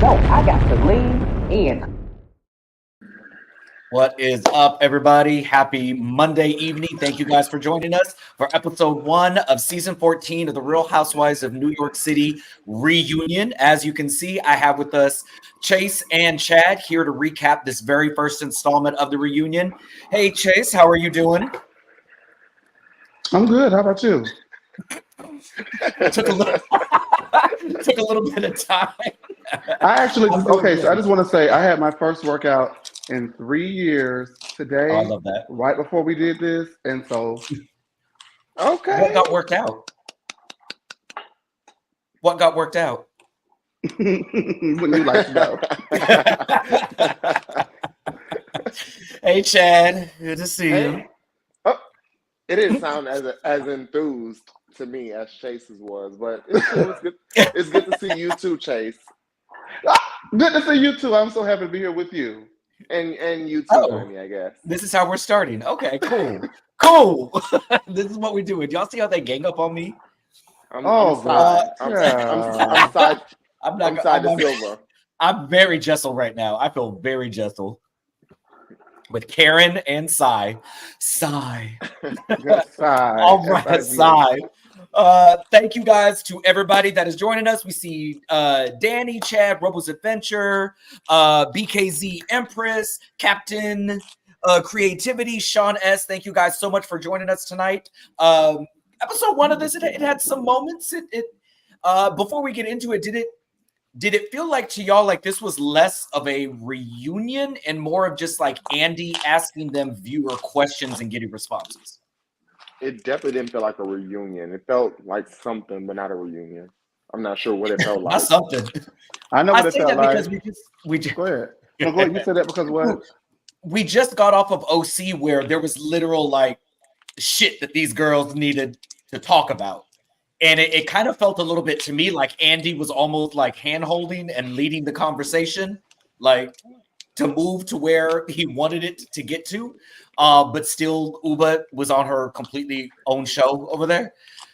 No, I got to lean in. What is up, everybody? Happy Monday evening. Thank you guys for joining us for episode 1 of season 14 of the Real Housewives of New York City reunion. As you can see, I have with us Chase and Chad here to recap this very first installment of the reunion. Hey, Chase, how are you doing? I'm good. How about you? Took a little bit of time. I actually I'm doing okay. good. So I just want to say I had my first workout in 3 years today. Oh, I love that. Right before we did this, and so Okay. What got worked out? What got worked out? wouldn't you like to know? Hey, Chad. Good to see you. Hey. Oh, it didn't sound as enthused to me as Chase's was, but it's good. It's good to see you too, Chase, Good to see you too. I'm so happy to be here with you. and you too, Ernie, I guess. This is how we're starting. Okay, cool. Cool. This is what we're doing. Y'all see how they gang up on me? I'm God. side. I'm side to Silva. I'm very Jessel right now. I feel very Jessel. With Karen and Cy. Good side. All right, Cy. Thank you guys to everybody that is joining us. We see Danny, Chad, Robo's Adventure, BKZ Empress, Captain Creativity, Sean S. Thank you guys so much for joining us tonight. Episode 1 of this, it had some moments. Before we get into it, did it feel like to y'all like this was less of a reunion and more of just like Andy asking them viewer questions and getting responses? It definitely didn't feel like a reunion. It felt like something, but not a reunion. I'm not sure what it felt like. Not something. I know what I it say felt that like. because we just Go ahead. No, go ahead. You said that because what? we just got off of OC where there was literal like shit that these girls needed to talk about. And it kind of felt a little bit to me like Andy was almost like hand-holding and leading the conversation, like to move to where he wanted it to get to. But still, Ubah was on her completely own show over there.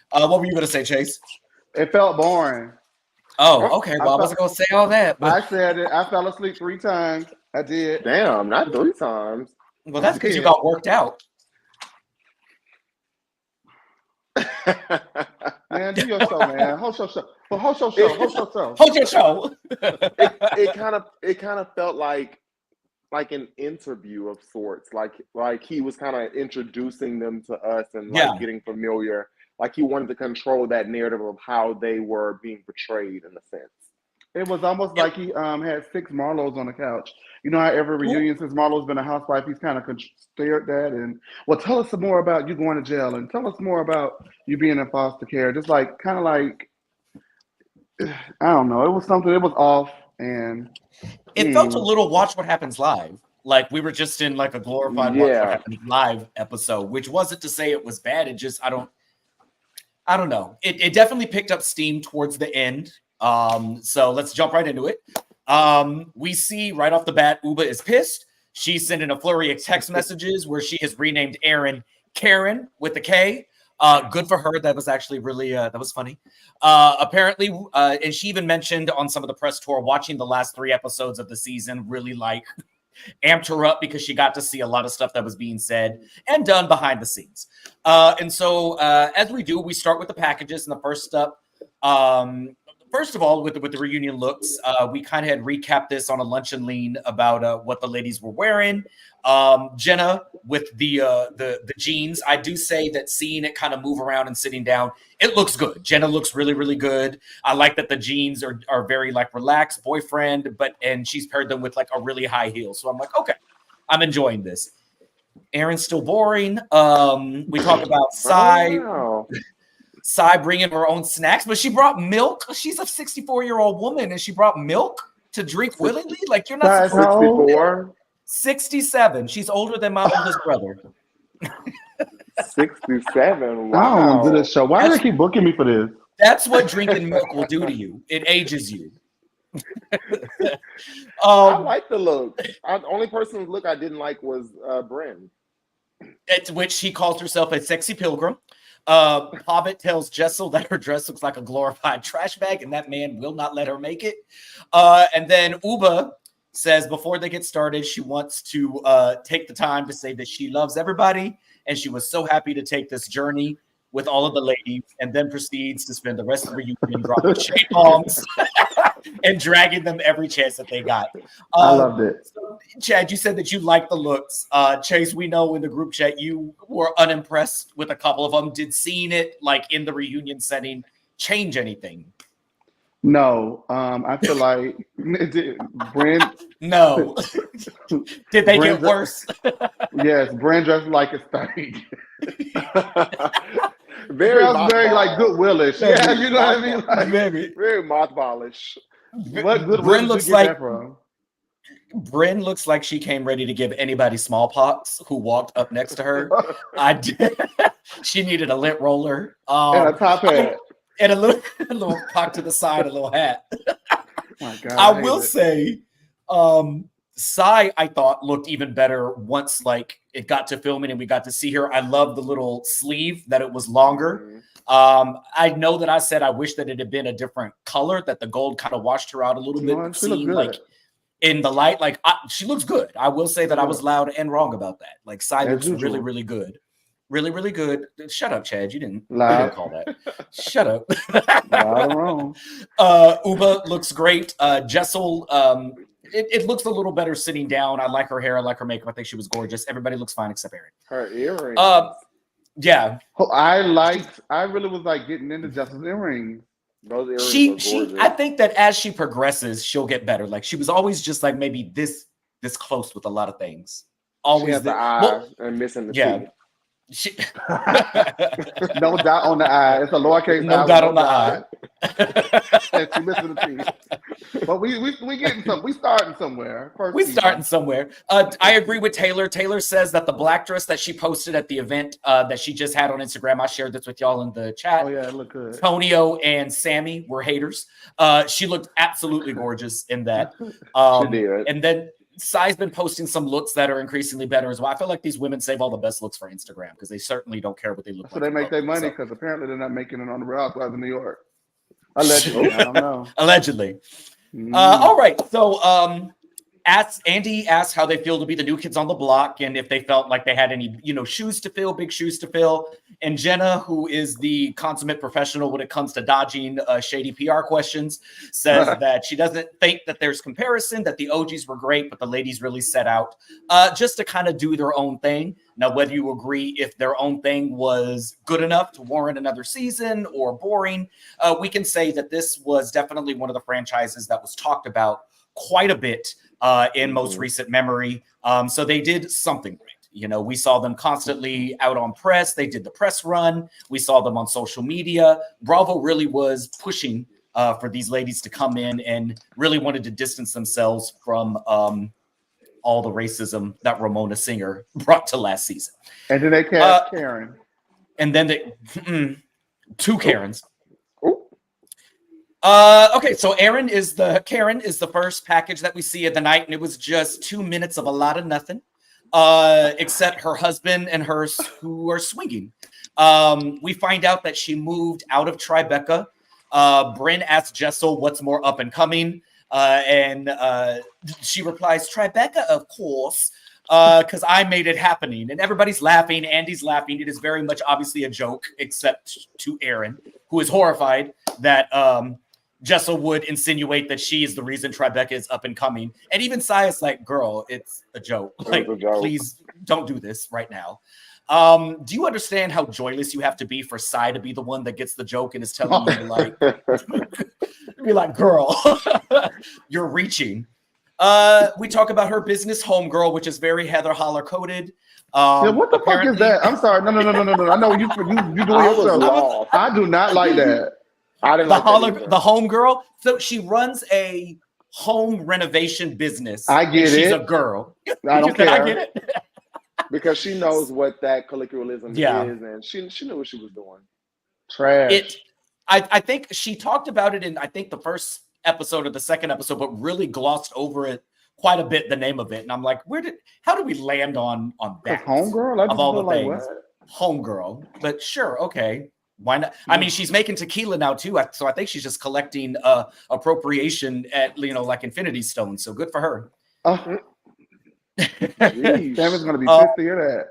What were you going to say, Chase? It felt boring. Oh, okay. Well, I wasn't going to say all that. But, I said it. I fell asleep 3 times. I did. Damn, not 3 times. well, that's because you got worked out. Man, do your show, man. Host your show. Well, host your show. Host your show. Hold your show. It kind of felt like an interview of sorts. Like he was kind of introducing them to us and like getting familiar. Like he wanted to control that narrative of how they were being portrayed in a sense. It was almost like he had 6 Marlos on the couch. You know how every reunion since Marlo's been a housewife, he's kind of stared that and, well, tell us some more about you going to jail and tell us more about you being in foster care. Just like, kind of like, I don't know. It was something, it was off and. It felt a little Watch What Happens Live. Like we were just in like a glorified Watch What Happens Live episode, which wasn't to say it was bad. It just, I don't know. It definitely picked up steam towards the end. So let's jump right into it. We see right off the bat, Ubah is pissed. She's sending a flurry of text messages where she has renamed Erin Karen with a K. Good for her. That was actually really, that was funny. Apparently, and she even mentioned on some of the press tour, watching the last 3 episodes of the season really like amped her up because she got to see a lot of stuff that was being said and done behind the scenes. And so as we do, we start with the packages and the first up. First of all, with the reunion looks, we kind of had recapped this on a lunch and lean about what the ladies were wearing. Jenna with the jeans. I do say that seeing it kind of move around and sitting down, it looks good. Jenna looks really, really good. I like that the jeans are very like relaxed, boyfriend, and she's paired them with like a really high heel. So I'm like, okay, I'm enjoying this. Erin's still boring. We talk about Cy. Wow. Cy bringing her own snacks, but she brought milk. She's a 64-year-old woman, and she brought milk to drink willingly. Like you're not 64. 67. She's older than my oldest brother. 67. I don't want Wow. to do this show. Why do they keep booking me for this? That's what drinking milk will do to you. It ages you. I like the look. The only person's look I didn't like was Brynn. At which she calls herself a sexy pilgrim. Pavitt tells Jessel that her dress looks like a glorified trash bag, and that man will not let her make it. And then Ubah says before they get started, she wants to take the time to say that she loves everybody, and she was so happy to take this journey with all of the ladies, and then proceeds to spend the rest of the reunion dropping shade bombs and dragging them every chance that they got. I loved it. So, Chad, you said that you liked the looks. Chase, we know in the group chat you were unimpressed with a couple of them. Did seeing it like in the reunion setting change anything? No, I feel like Brynn. No. Did they get Brynn- worse? Yes, Brynn dressed like a stank. Very like Goodwillish. Yeah, you know what I mean? Like, very mothballish. what Goodwill Brynn did looks you get like that from? Brynn looks like she came ready to give anybody smallpox who walked up next to her. She needed a lint roller. And a top hat. And a little cock to the side, a little hat. My God, I will say, Sai, I thought looked even better once like it got to filming and we got to see her. I love the little sleeve that it was longer. I know that I said I wish that it had been a different color, that the gold kind of washed her out a little bit. She looked good. Like in the light, like she looks good. I will say that I was loud and wrong about that. Like Sai looks really, really good. Really, really good. Shut up, Chad. You didn't call that. Shut up. Loud and wrong. Ubah looks great. Jessel, it looks a little better sitting down. I like her hair. I like her makeup. I think she was gorgeous. Everybody looks fine except Erin. Her earrings. Yeah. I really was like getting into Jessel's earrings. Those earrings are gorgeous. I think that as she progresses, she'll get better. Like she was always just like maybe this close with a lot of things. Always she has the eye and missing the teeth. No dot on the eye. It's a lowercase. No dot on the eye. And she missing the teeth. But we getting some. We starting somewhere. I agree with Taylor. Taylor says that the black dress that she posted at the event that she just had on Instagram. I shared this with y'all in the chat. Oh yeah, it looked good. Tonio and Sammy were haters. She looked absolutely gorgeous in that. She did. And then Sai's been posting some looks that are increasingly better as well. I feel like these women save all the best looks for Instagram because they certainly don't care what they look like. So they make their money because apparently they're not making it on the Real Housewives of New York. Allegedly. I don't know. Allegedly. All right. So Andy asked how they feel to be the new kids on the block and if they felt like they had any, shoes to fill, big shoes to fill. And Jenna, who is the consummate professional when it comes to dodging shady PR questions, says that she doesn't think that there's comparison, that the OGs were great, but the ladies really set out just to kind of do their own thing. Now, whether you agree if their own thing was good enough to warrant another season or boring, we can say that this was definitely one of the franchises that was talked about quite a bit in most recent memory. So they did something great. We saw them constantly out on press. They did the press run. We saw them on social media. Bravo really was pushing for these ladies to come in and really wanted to distance themselves from all the racism that Ramona Singer brought to last season. And then they cast Karen. And then two Karens. Okay, so Karen is the first package that we see of the night, and it was just 2 minutes of a lot of nothing, except her husband and hers who are swinging. We find out that she moved out of Tribeca. Brynn asks Jessel what's more up and coming, and she replies, Tribeca, of course, because I made it happening. And everybody's laughing. Andy's laughing. It is very much obviously a joke, except to Erin, who is horrified that Jessel would insinuate that she is the reason Tribeca is up and coming. And even Sia's like, girl, it's a joke. Like, please don't do this right now. Do you understand how joyless you have to be for Sia to be the one that gets the joke and is telling you like, be like, girl, you're reaching. We talk about her business homegirl, which is very Heather Holler coded. What the fuck is that? I'm sorry. No. I know you doing yourself. I do not like that. I didn't the home girl. So she runs a home renovation business. I get it. She's a girl. I don't care. I get it. Because she knows what that colloquialism is, and she knew what she was doing. Trash. I think she talked about it in the first episode or the second episode, but really glossed over it quite a bit. The name of it, and I'm like, how do we land on that? Homegirl. I just of all feel the like things. what? homegirl, but sure, okay. Why not? I mean, she's making tequila now too, so I think she's just collecting appropriation at like Infinity Stones. So good for her. Sammy's gonna be pissed to hear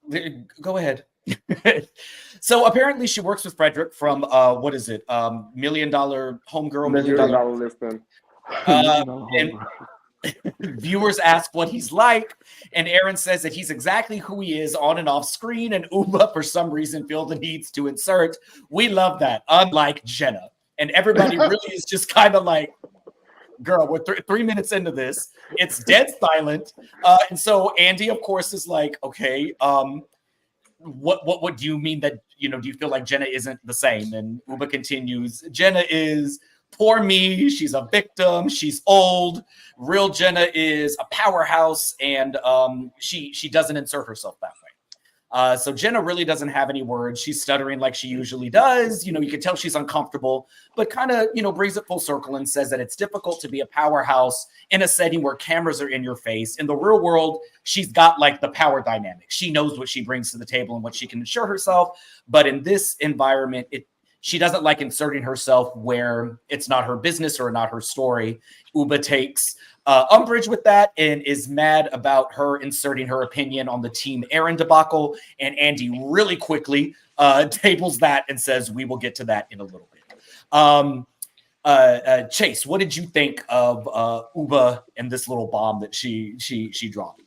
that. Go ahead. So apparently she works with Frederick from what is it? $1 Million Homegirl, $1 Million Listing. And viewers ask what he's like, and Erin says that he's exactly who he is on and off screen, and Ubah for some reason feel the needs to insert. We love that, unlike Jenna. And everybody really is just kind of like, girl, we're 3 minutes into this. It's dead silent. And so Andy, of course, is like, okay, what do you mean that, do you feel like Jenna isn't the same? And Ubah continues, Jenna is poor me. She's a victim. She's old. Real Jenna is a powerhouse, and she doesn't insert herself that way. So Jenna really doesn't have any words. She's stuttering like she usually does. You can tell she's uncomfortable, but kind of, brings it full circle and says that it's difficult to be a powerhouse in a setting where cameras are in your face. In the real world, she's got like the power dynamic. She knows what she brings to the table and what she can assure herself. But in this environment, she doesn't like inserting herself where it's not her business or not her story. Ubah takes umbrage with that and is mad about her inserting her opinion on the Team Erin debacle. And Andy really quickly tables that and says, we will get to that in a little bit. Chase, what did you think of Ubah and this little bomb that she dropped?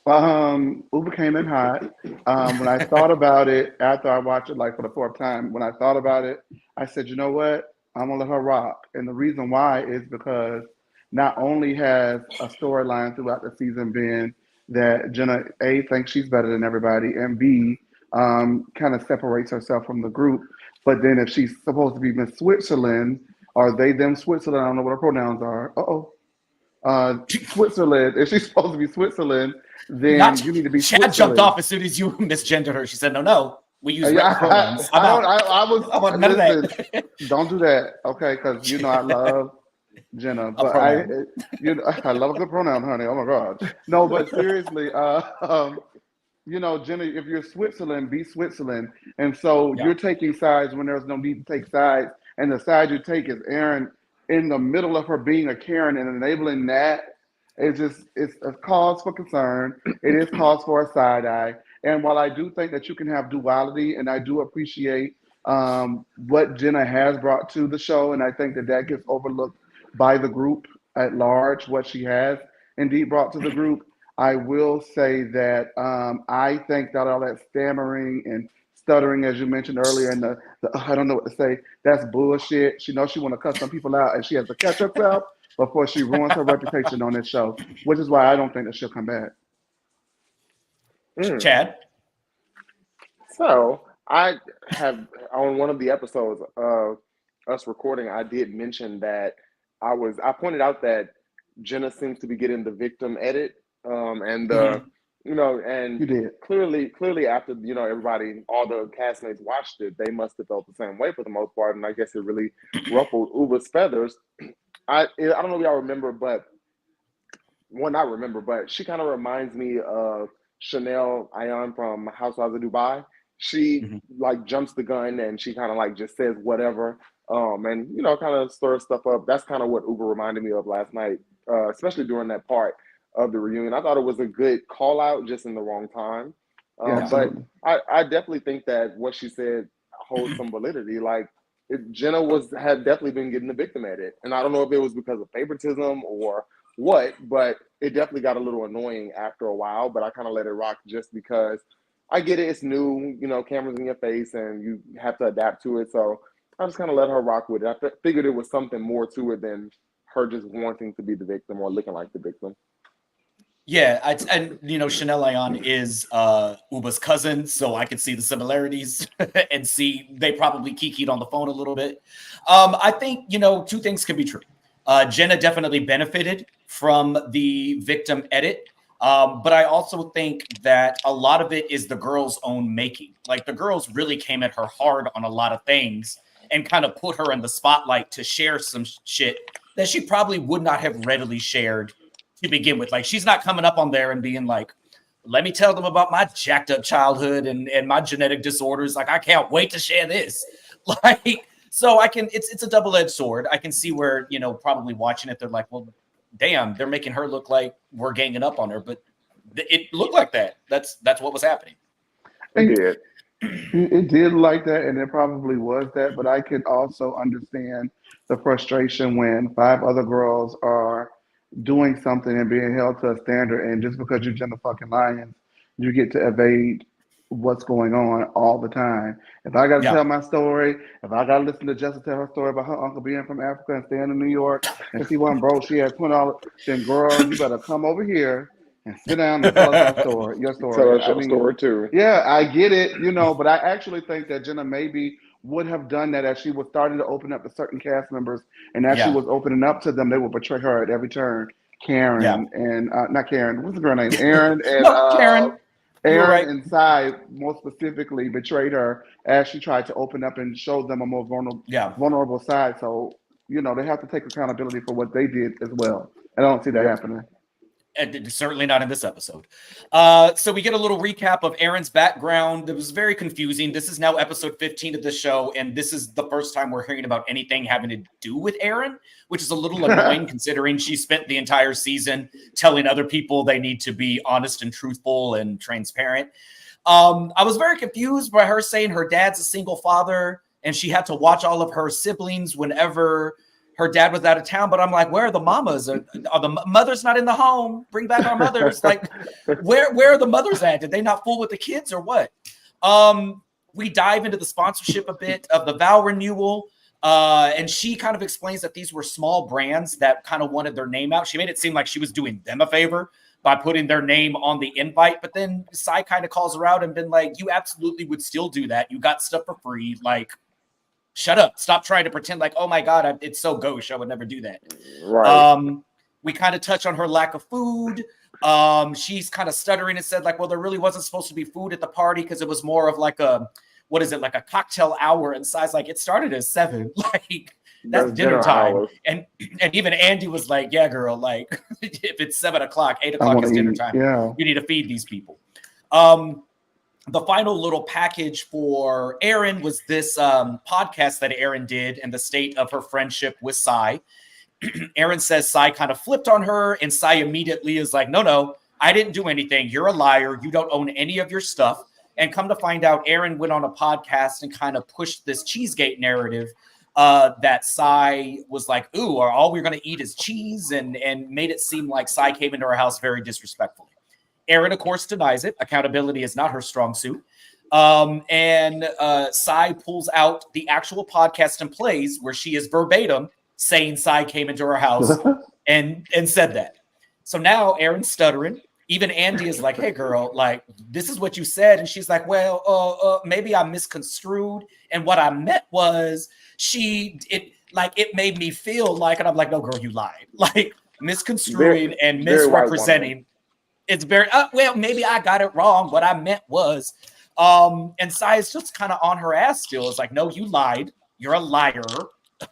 Ubah came in hot. When I thought about it, after I watched it like for the fourth time, when I thought about it, I said, you know what? I'm gonna let her rock. And the reason why is because not only has a storyline throughout the season been that Jenna A thinks she's better than everybody, and B kind of separates herself from the group. But then if she's supposed to be Miss Switzerland, or they, them Switzerland, I don't know what her pronouns are. Switzerland. If she's supposed to be Switzerland, then you need to be Chad jumped off as soon as you misgendered her. She said, no, we use pronouns. I want none of that. Don't do that, okay? Because I love Jenna, but I love a good pronoun, honey. Oh my God. No, but seriously, Jenna, if you're Switzerland, be Switzerland. And so you're taking sides when there's no need to take sides. And the side you take is Erin in the middle of her being a Karen and enabling that. It's a cause for concern. It is cause for a side eye. And while I do think that you can have duality, and I do appreciate what Jenna has brought to the show, and I think that gets overlooked by the group at large, what she has indeed brought to the group, I will say that I think that all that stammering and stuttering, as you mentioned earlier, and the I don't know what to say, that's bullshit. She knows she want to cut some people out, and she has to catch herself before she ruins her reputation on this show, which is why I don't think that she'll come back. Chad? So I have, on one of the episodes of us recording, I did mention that I pointed out that Jenna seems to be getting the victim edit, and and you did. clearly after everybody, all the castmates watched it, they must have felt the same way for the most part, and I guess it really ruffled Ubah's feathers. I don't know if y'all remember, but she kind of reminds me of Chanel Ayan from Housewives of Dubai. She like jumps the gun and she kind of like just says whatever, and kind of stirs stuff up. That's kind of what Ubah reminded me of last night, especially during that part of the reunion. I thought it was a good call out, just in the wrong time. But I definitely think that what she said holds some validity. Like, Jenna had definitely been getting the victim edit, and I don't know if it was because of favoritism or what, but it definitely got a little annoying after a while. But I kind of let it rock just because I get it. It's new, cameras in your face, and you have to adapt to it. So I just kind of let her rock with it. I figured it was something more to it than her just wanting to be the victim or looking like the victim. Yeah, and Chanel Ayan is Ubah's cousin, so I could see the similarities and see they probably kikied on the phone a little bit. I think two things can be true. Jenna definitely benefited from the victim edit, but I also think that a lot of it is the girls' own making. Like, the girls really came at her hard on a lot of things and kind of put her in the spotlight to share some shit that she probably would not have readily shared to begin with. Like, she's not coming up on there and being like, let me tell them about my jacked up childhood and my genetic disorders. Like, I can't wait to share this. Like, so it's a double-edged sword. I can see where, you know, probably watching it, they're like, well, damn, they're making her look like we're ganging up on her. But it looked like that. That's what was happening. It did. It did like that, and it probably was that, but I could also understand the frustration when 5 other girls are doing something and being held to a standard, and just because you're Jenna fucking Lyons, you get to evade what's going on all the time. If I got to tell my story, if I got to listen to Jessel tell her story about her uncle being from Africa and staying in New York, and she wasn't broke, she had $20, then girl, you better come over here and sit down and tell us your story. Tell us your story too. Yeah, I get it, you know, but I actually think that Jenna maybe would have done that as she was starting to open up to certain cast members, and as she was opening up to them, they would betray her at every turn. Karen and not Karen, what's the girl name? Erin and Karen. Erin right. and Sai more specifically betrayed her as she tried to open up and show them a more vulnerable side. So, you know, they have to take accountability for what they did as well. I don't see that happening. And certainly not in this episode. So we get a little recap of Erin's background. It was very confusing. This is now episode 15 of the show, and this is the first time we're hearing about anything having to do with Erin, which is a little annoying considering she spent the entire season telling other people they need to be honest and truthful and transparent. I was very confused by her saying her dad's a single father, and she had to watch all of her siblings whenever her dad was out of town, but I'm like, where are the mamas? Are the mothers not in the home? Bring back our mothers. Like, where are the mothers at? Did they not fool with the kids or what? We dive into the sponsorship a bit of the vow renewal. And she kind of explains that these were small brands that kind of wanted their name out. She made it seem like she was doing them a favor by putting their name on the invite. But then Sai kind of calls her out and been like, you absolutely would still do that. You got stuff for free. Like, shut up. Stop trying to pretend like, oh my God, it's so gauche. I would never do that. Right. We kind of touch on her lack of food. She's kind of stuttering and said like, well, there really wasn't supposed to be food at the party because it was more of like like a cocktail hour. And Sai's like, it started at 7. Like, that's dinner time. Hours. And even Andy was like, yeah, girl, like if it's 7 o'clock, 8 o'clock is dinner time. Yeah. You need to feed these people. The final little package for Erin was this podcast that Erin did and the state of her friendship with Sai. Erin says Sai kind of flipped on her, and Sai immediately is like, no, I didn't do anything. You're a liar. You don't own any of your stuff. And come to find out, Erin went on a podcast and kind of pushed this Cheesegate narrative that Sai was like, ooh, or all we're going to eat is cheese, and made it seem like Sai came into her house very disrespectfully. Erin, of course, denies it. Accountability is not her strong suit. And Sai pulls out the actual podcast and plays where she is verbatim saying Sai came into her house and said that. So now Erin's stuttering. Even Andy is like, hey, girl, like, this is what you said. And she's like, well, maybe I misconstrued. And what I meant was it made me feel like, and I'm like, no, girl, you lied. Like, misconstruing and misrepresenting. It's very, well, maybe I got it wrong. What I meant was, and Sai is just kind of on her ass still. It's like, no, you lied. You're a liar.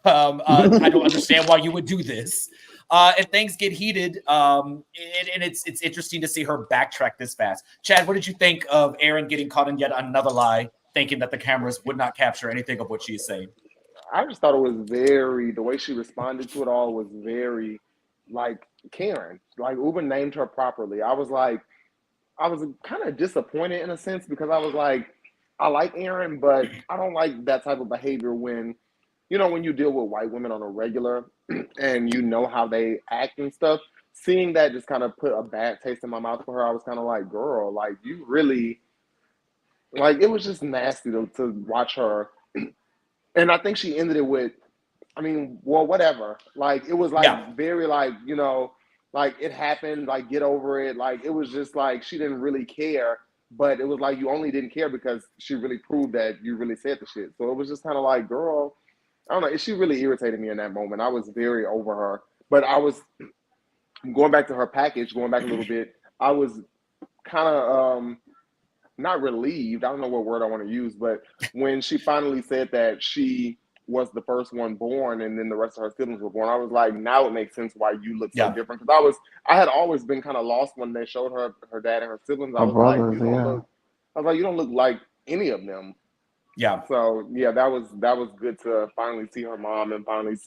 I don't understand why you would do this. And things get heated. And it's interesting to see her backtrack this fast. Chad, what did you think of Erin getting caught in yet another lie, thinking that the cameras would not capture anything of what she's saying? I just thought it was the way she responded to it all was very, like, Karen. Like, Ubah named her properly. I was kind of disappointed in a sense because I was like, I like Erin, but I don't like that type of behavior when you deal with white women on a regular and you know how they act and stuff. Seeing that just kind of put a bad taste in my mouth for her. I was kind of like, girl, like, you really, like, it was just nasty to watch her. And I think she ended it with, I mean, well, whatever. Like, it was like very like, like, it happened, like, get over it. Like, it was just like she didn't really care, but it was like you only didn't care because she really proved that you really said the shit. So it was just kind of like, girl, I don't know. She really irritated me in that moment. I was very over her. But I was going back to her package, going back a little bit. I was kind of not relieved. I don't know what word I want to use, but when she finally said that she was the first one born, and then the rest of her siblings were born. I was like, now it makes sense why you look so different. Because I had always been kind of lost when they showed her dad and her siblings. I was brothers, like, you don't look like any of them. Yeah. So yeah, that was good to finally see her mom and finally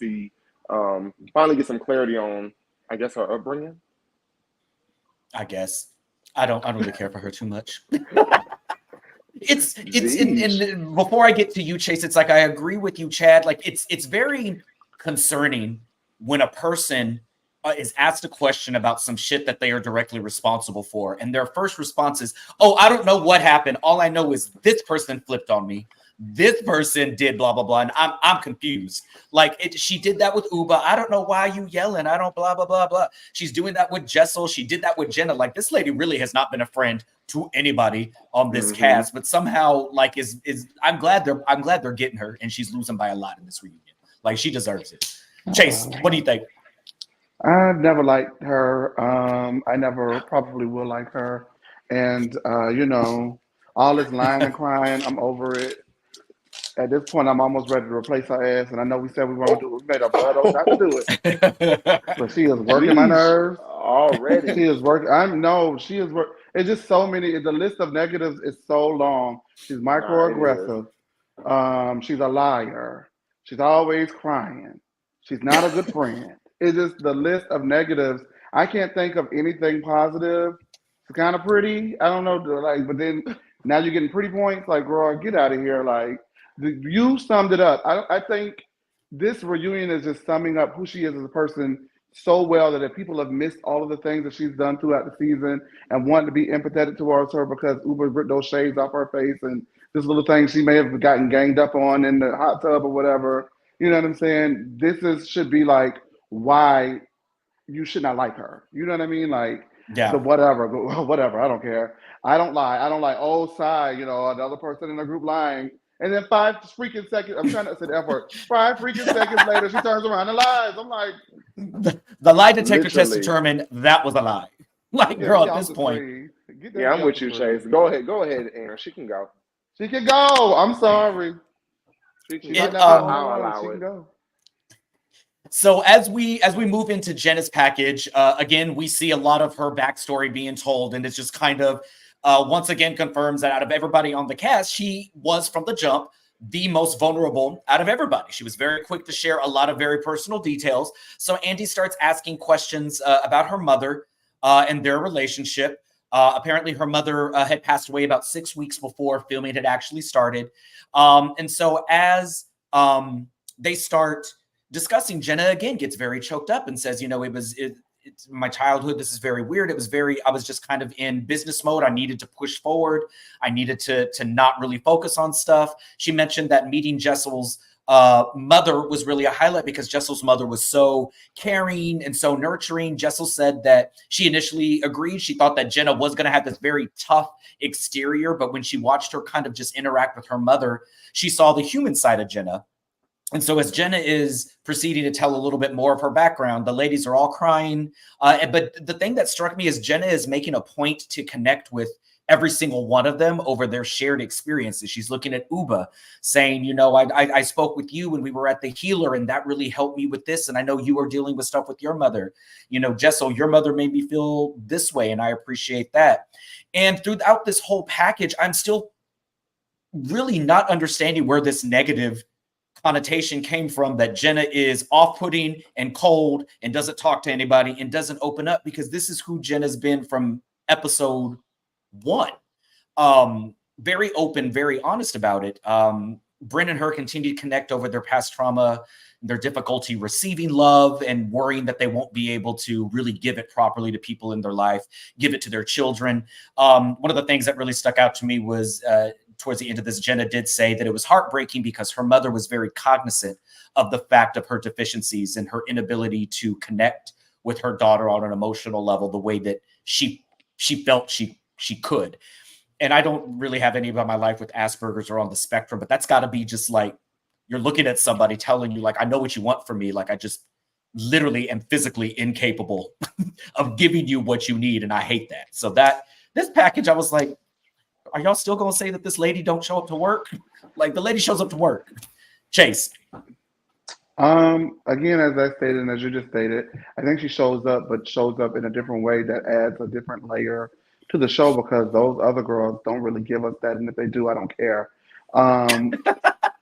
get some clarity on, I guess, her upbringing. I guess I don't really care for her too much. It's and before I get to you, Chase, it's like I agree with you, Chad. Like it's very concerning when a person is asked a question about some shit that they are directly responsible for, and their first response is, "Oh, I don't know what happened. All I know is this person flipped on me. This person did blah blah blah, and I'm confused." Like she did that with Ubah. I don't know why you yelling. I don't blah blah blah blah. She's doing that with Jessel. She did that with Jenna. Like this lady really has not been a friend to anybody on this cast, but somehow like is I'm glad they're getting her, and she's losing by a lot in this reunion. Like she deserves it. Chase, what do you think? I've never liked her. I never probably will like her, and all this lying and crying, I'm over it. At this point, I'm almost ready to replace her ass, and I know we said we were going to do it. We made a blood oath not to do it. But she is working my nerves. Already. She is working. She is working. It's just so many. The list of negatives is so long. She's microaggressive. She's a liar. She's always crying. She's not a good friend. It's just the list of negatives. I can't think of anything positive. It's kind of pretty. I don't know. But then now you're getting pretty points. Like, girl, get out of here. Like, you summed it up. I think this reunion is just summing up who she is as a person so well that if people have missed all of the things that she's done throughout the season and want to be empathetic towards her because Ubah ripped those shades off her face and this little thing she may have gotten ganged up on in the hot tub or whatever. You know what I'm saying? Should be like why you should not like her. You know what I mean? Like, the whatever. I don't care. I don't lie. Oh, sigh, another person in the group lying. And then 5 freaking seconds, I'm trying to say the F word. 5 freaking seconds later, she turns around and lies. I'm like, the lie detector test determined that was a lie. Like, girl, at this point. Yeah, I'm with you, Chase. Go ahead, Aaron. She can go. She can go. I'm sorry. She can go. So as we move into Jenna's package, again, we see a lot of her backstory being told, and it's just kind of once again confirms that out of everybody on the cast, she was from the jump the most vulnerable out of everybody. She was very quick to share a lot of very personal details. So Andy starts asking questions about her mother and their relationship. Apparently her mother had passed away about 6 weeks before filming had actually started. And so as they start discussing, Jenna again gets very choked up and says, it's my childhood. This is very weird. I was just kind of in business mode. I needed to push forward. I needed to not really focus on stuff. She mentioned that meeting Jessel's mother was really a highlight because Jessel's mother was so caring and so nurturing. Jessel said that she initially agreed. She thought that Jenna was going to have this very tough exterior, but when she watched her kind of just interact with her mother, she saw the human side of Jenna. And so as Jenna is proceeding to tell a little bit more of her background, the ladies are all crying. But the thing that struck me is Jenna is making a point to connect with every single one of them over their shared experiences. She's looking at Ubah saying, I spoke with you when we were at the healer, and that really helped me with this. And I know you are dealing with stuff with your mother. Jessel, your mother made me feel this way, and I appreciate that. And throughout this whole package, I'm still really not understanding where this negative connotation came from, that Jenna is off-putting and cold and doesn't talk to anybody and doesn't open up, because this is who Jenna's been from episode 1. Very open, very honest about it. Brynn and her continue to connect over their past trauma, their difficulty receiving love, and worrying that they won't be able to really give it properly to people in their life, give it to their children. One of the things that really stuck out to me was towards the end of this, Jenna did say that it was heartbreaking because her mother was very cognizant of the fact of her deficiencies and her inability to connect with her daughter on an emotional level the way that she felt she could. And I don't really have anybody in my life with Asperger's or on the spectrum, but that's got to be just like you're looking at somebody telling you, like, I know what you want from me. Like, I just literally am physically incapable of giving you what you need. And I hate that. So this package, I was like, are y'all still going to say that this lady don't show up to work? Like, the lady shows up to work. Chase. Again, as I stated and as you just stated, I think she shows up, but shows up in a different way that adds a different layer to the show because those other girls don't really give us that, and if they do, I don't care. Um,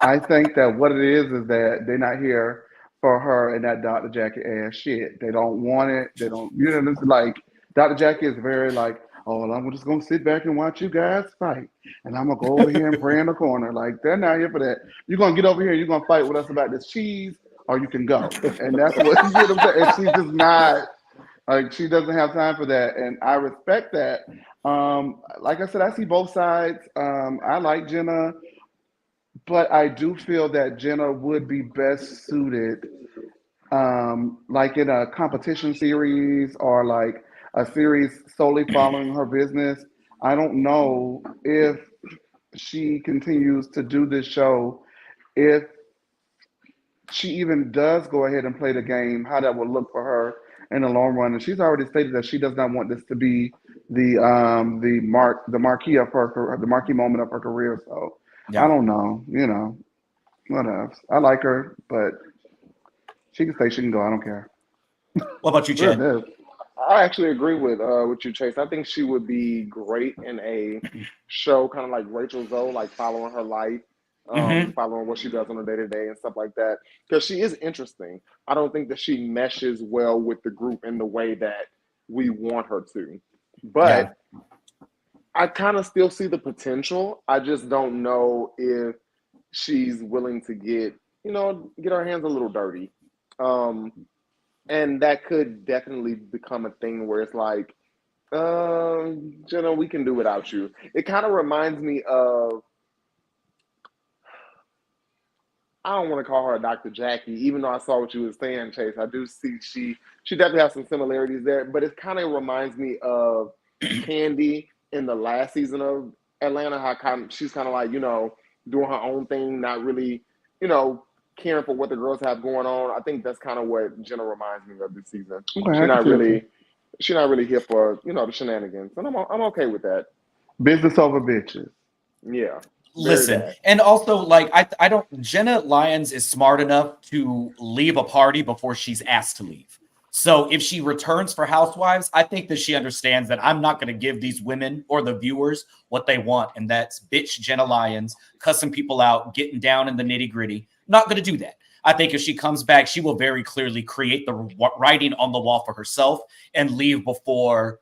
I think that what it is that they're not here for her and that Dr. Jackie ass shit. They don't want it. They don't, it's like Dr. Jackie is very like, oh, well, I'm just gonna sit back and watch you guys fight, and I'm gonna go over here and pray in the corner. Like they're not here for that. You're gonna get over here. You're gonna fight with us about this cheese, or you can go. And that's what you know what I'm saying. And she's just not like she doesn't have time for that, and I respect that. Like I said, I see both sides. I like Jenna. But I do feel that Jenna would be best suited, like in a competition series or like a series solely following her business. I don't know if she continues to do this show, if she even does go ahead and play the game, how that will look for her in the long run. And she's already stated that she does not want this to be the marquee of the marquee moment of her career. So Yeah. I don't know, what else? I like her, but she can stay, she can go. I don't care. What about you, Jen? I actually agree with you, Chase. I think she would be great in a show kind of like Rachel Zoe, like following her life, following what she does on a day-to-day and stuff like that. Because she is interesting. I don't think that she meshes well with the group in the way that we want her to. But I kind of still see the potential. I just don't know if she's willing to get her hands a little dirty. And that could definitely become a thing where it's like, Jenna, we can do without you. It kind of reminds me of, I don't want to call her a Dr. Jackie, even though I saw what you were saying, Chase. I do see she definitely has some similarities there, but it kind of reminds me of Candy in the last season of Atlanta, how she's kind of like, doing her own thing, not really, caring for what the girls have going on. I think that's kind of what Jenna reminds me of this season. Okay, She's not really here for, the shenanigans. And I'm okay with that. Business over bitches. Yeah. Listen, and also like I don't Jenna Lyons is smart enough to leave a party before she's asked to leave. So if she returns for Housewives, I think that she understands that I'm not going to give these women or the viewers what they want, and that's bitch Jenna Lyons cussing people out, getting down in the nitty-gritty. Not going to do that. I think if she comes back, she will very clearly create the writing on the wall for herself and leave before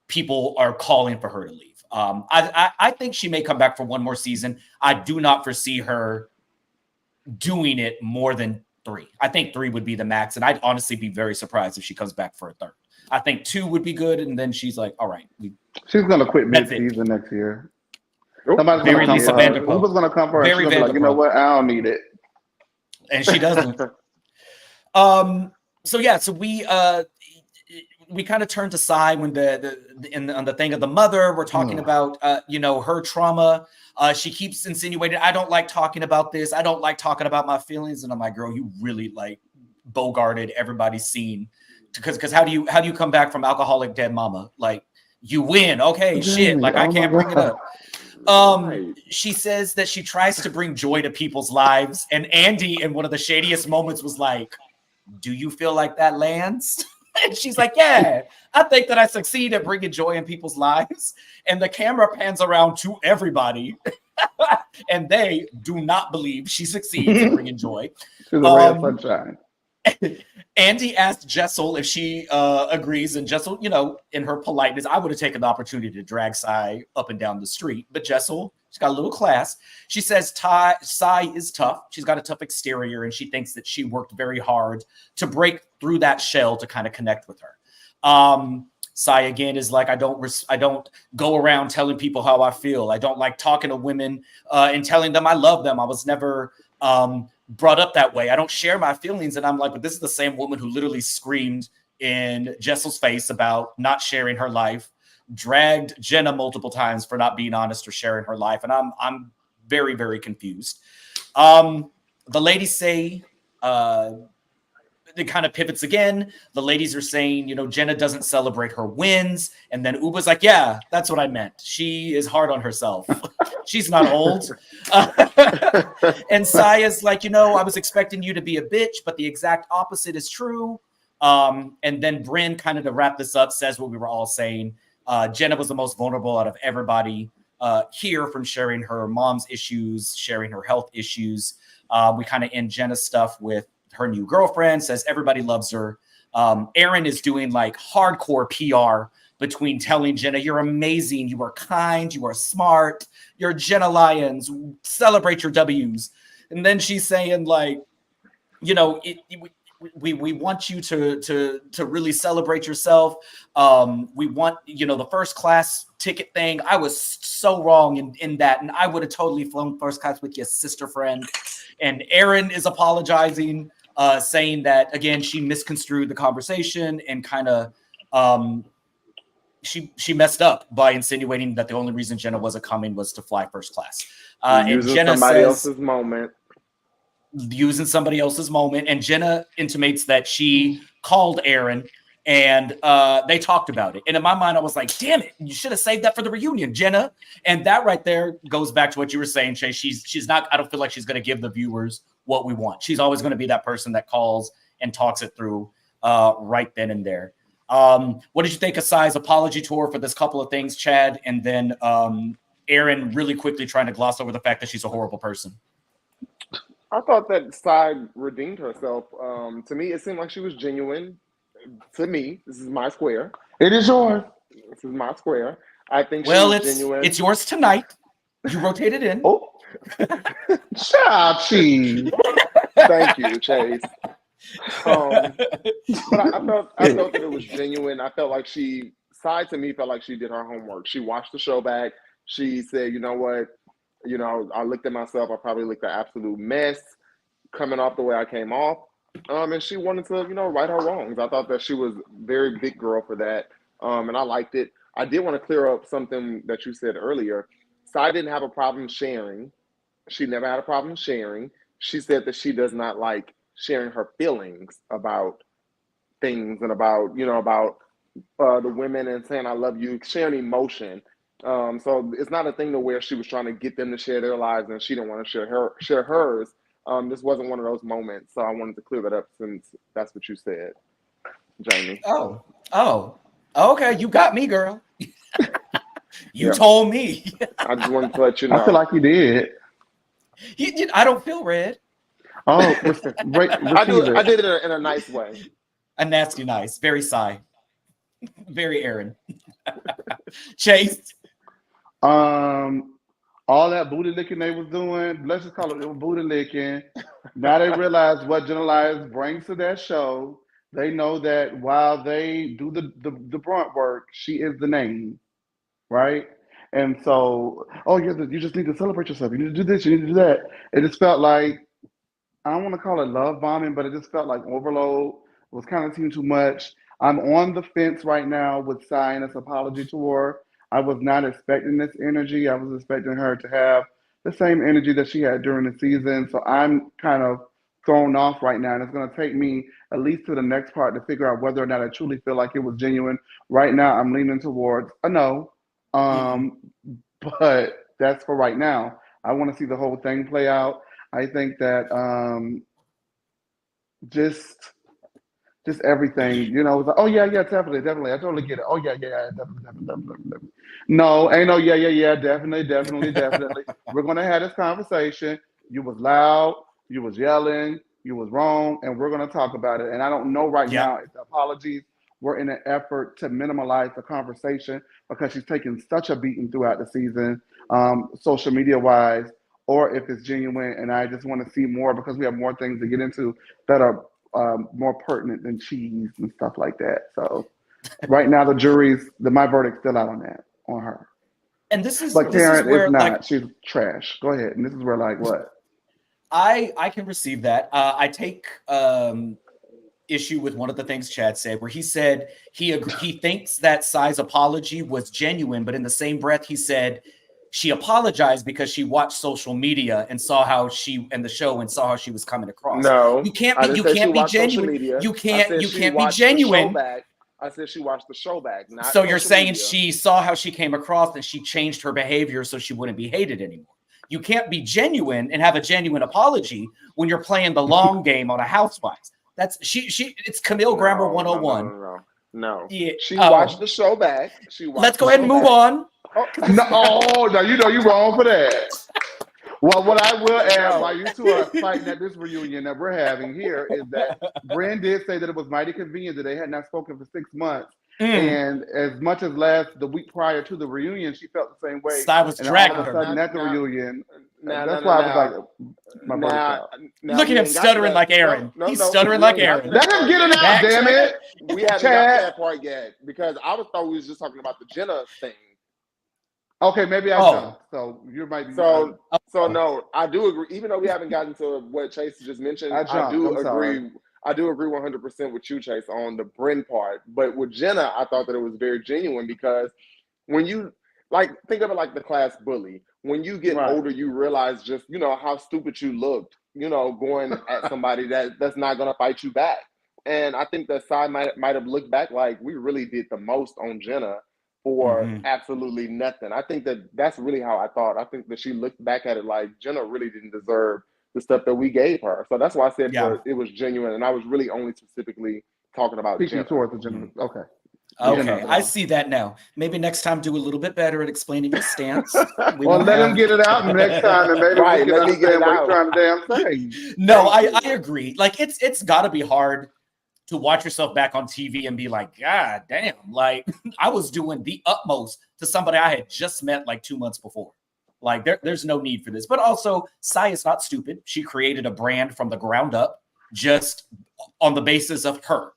people are calling for her to leave. I think she may come back for one more season. I do not foresee her doing it more than 3. I think 3 would be the max, and I'd honestly be very surprised if she comes back for a 3rd. I think 2 would be good, and then she's like, all right. She's going to quit mid-season next year. Somebody's going to come for her. Who's going to come for her? She's going to be like, you know what? I don't need it. And she doesn't. So we kind of turn to Sai when on the thing of the mother, we're talking about her trauma. She keeps insinuating, I don't like talking about this. I don't like talking about my feelings. And I'm like, girl, you really like bogarted everybody's scene. Because how do you come back from alcoholic dead mama? Like you win. Okay, shit. Like I can't bring it up. She says that she tries to bring joy to people's lives. And Andy, in one of the shadiest moments, was like, do you feel like that lands? And she's like, yeah, I think that I succeed at bringing joy in people's lives. And the camera pans around to everybody. And they do not believe she succeeds in bringing joy. To the ray of sunshine. Andy asked Jessel if she agrees, and Jessel, in her politeness, I would have taken the opportunity to drag Sai up and down the street, but Jessel, she's got a little class. She says Sai is tough. She's got a tough exterior, and she thinks that she worked very hard to break through that shell to kind of connect with her. Sai again is like, I don't go around telling people how I feel. I don't like talking to women and telling them I love them. I was never brought up that way. I don't share my feelings. And I'm like, but this is the same woman who literally screamed in Jessel's face about not sharing her life, dragged Jenna multiple times for not being honest or sharing her life. And I'm very, very confused. The ladies say it kind of pivots again. The ladies are saying, you know, Jenna doesn't celebrate her wins. And then Ubah's like, yeah, that's what I meant. She is hard on herself. She's not old. And Saya's like, you know, I was expecting you to be a bitch, but the exact opposite is true. And then Brynn, kind of to wrap this up, says what we were all saying. Jenna was the most vulnerable out of everybody here, from sharing her mom's issues, sharing her health issues. We kind of end Jenna's stuff with her new girlfriend, says everybody loves her. Erin is doing like hardcore PR between telling Jenna, you're amazing, you are kind, you are smart, you're Jenna Lyons, celebrate your W's. And then she's saying like, you know, we want you to really celebrate yourself. We want, you know, the first class ticket thing. I was so wrong in that. And I would have totally flown first class with your sister friend. And Erin is apologizing, saying that, again, she misconstrued the conversation and kind of she messed up by insinuating that the only reason Jenna wasn't coming was to fly first class. And Jenna says, using somebody else's moment. And Jenna intimates that she called Erin and they talked about it. And in my mind, I was like, damn it, you should have saved that for the reunion, Jenna. And that right there goes back to what you were saying, Shay. She's not, I don't feel like she's going to give the viewers what we want. She's always going to be that person that calls and talks it through right then and there. What did you think of Sai's apology tour for this couple of things, Chad? And then Erin really quickly trying to gloss over the fact that she's a horrible person. I thought that Sai redeemed herself. To me, it seemed like she was genuine. To me, this is my square. It is yours. This is my square. I think genuine. It's yours tonight. You rotated in. Oh, Chachi. Thank you, Chase. But I felt that it was genuine. I felt like Sai to me felt like she did her homework. She watched the show back. She said, you know what? You know, I looked at myself. I probably looked an absolute mess coming off the way I came off. And she wanted to, you know, right her wrongs. I thought that she was a very big girl for that. And I liked it. I did want to clear up something that you said earlier. Sai didn't have a problem sharing. She never had a problem sharing. She said that she does not like sharing her feelings about things and about, you know, about the women and saying, I love you, sharing emotion. So it's not a thing to where she was trying to get them to share their lives and she didn't want to share hers. This wasn't one of those moments. So I wanted to clear that up since that's what you said, Jamie. Oh, okay. You got me, girl. You told me. I just wanted to let you know. I feel like you did. I don't feel red. Oh, I did it in a nice way. A nasty nice. Very Sai. Very Erin. Chase. All that booty licking they was doing, let's just call it booty licking. Now they realize what Jenna Lyons brings to that show. They know that while they do the brunt work, she is the name, right? And so, you just need to celebrate yourself. You need to do this, you need to do that. It just felt like, I don't want to call it love bombing, but it just felt like overload. It was kind of seemed too much. I'm on the fence right now with Sai and this apology tour. I was not expecting this energy. I was expecting her to have the same energy that she had during the season. So I'm kind of thrown off right now. And it's going to take me at least to the next part to figure out whether or not I truly feel like it was genuine. Right now, I'm leaning towards a no. But that's for right now. I want to see the whole thing play out. I think that just everything, you know, it was like, oh yeah, definitely. I totally get it. Oh yeah, definitely. No, ain't no yeah, definitely. We're gonna have this conversation. You was loud, you was yelling, you was wrong, and we're gonna talk about it. And I don't know right now if the apologies were in an effort to minimize the conversation because she's taken such a beating throughout the season, social media wise, or if it's genuine. And I just want to see more because we have more things to get into that are more pertinent than cheese and stuff like that. So right now my verdict's still out on her. And this is like Karen where, is not. like, she's trash. Go ahead. And this is where like what? I can receive that. I take issue with one of the things Chad said, where he said he thinks that Sai's apology was genuine, but in the same breath he said she apologized because she watched social media and saw how she and the show and saw how she was coming across. No, you can't be genuine. You can't be genuine. I said she watched the show back. Not so you're saying media. she saw how she came across and she changed her behavior so she wouldn't be hated anymore. You can't be genuine and have a genuine apology when you're playing the long game on a Housewives. That's it's Camille Grammar 101. No. Yeah. She watched the show back. Let's go ahead and move on. No, you know you're wrong for that. Well, what I will add while you two are fighting at this reunion that we're having here is that Brynn did say that it was mighty convenient that they had not spoken for 6 months. And as much as the week prior to the reunion, she felt the same way. I was dragging her. At the reunion, that's why I was like, look at him stuttering like Aaron. He's stuttering like Aaron. Let him get it out, damn it. We haven't got to that part yet because I thought we was just talking about the Jenna thing. Okay, maybe I don't. So you might be. So no, I do agree. Even though we haven't gotten to what Chase just mentioned, I do agree. I do agree 100% with you, Chase, on the Brynn part. But with Jenna, I thought that it was very genuine because when you think of it like the class bully. When you get older, you realize just how stupid you looked. Going at somebody that's not gonna fight you back. And I think that side might have looked back like we really did the most on Jenna for absolutely nothing. I think that's really how I thought. I think that she looked back at it like Jenna really didn't deserve the stuff that we gave her. So that's why I said it was genuine. And I was really only specifically talking about Jenna. Towards the Jenna. Okay. Okay, I see that now. Maybe next time do a little bit better at explaining your stance. Well, let him get it out next time, and maybe we can understand what he's trying to damn say. No, I agree. Like it's got to be hard to watch yourself back on TV and be like, God damn, like I was doing the utmost to somebody I had just met like 2 months before. Like there's no need for this. But also, Sai is not stupid. She created a brand from the ground up just on the basis of her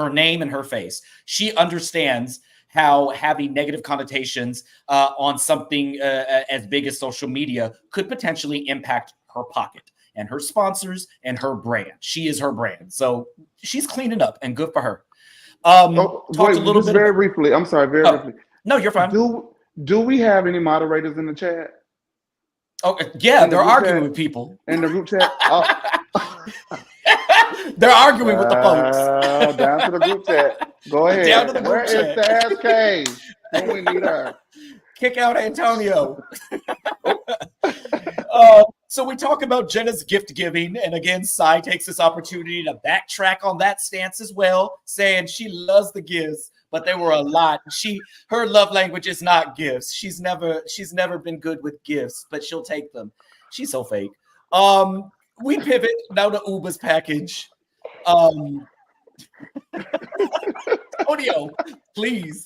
name and her face. She understands how having negative connotations on something as big as social media could potentially impact her pocket and her sponsors and her brand. She is her brand. So she's cleaning up and good for her. Talked a little bit very briefly. I'm sorry, very briefly. No, you're fine. Do we have any moderators in the chat? Oh, yeah, they're arguing with people. In the group chat? Oh. They're arguing with the folks. Down to the group chat. Go ahead. Down to the group Where chat. is Sass K? When we need her. Kick out Antonio. So we talk about Jenna's gift giving, and again, Sai takes this opportunity to backtrack on that stance as well, saying she loves the gifts, but there were a lot. Her love language is not gifts. She's never been good with gifts, but she'll take them. She's so fake. We pivot now to Ubah's package. Audio, please.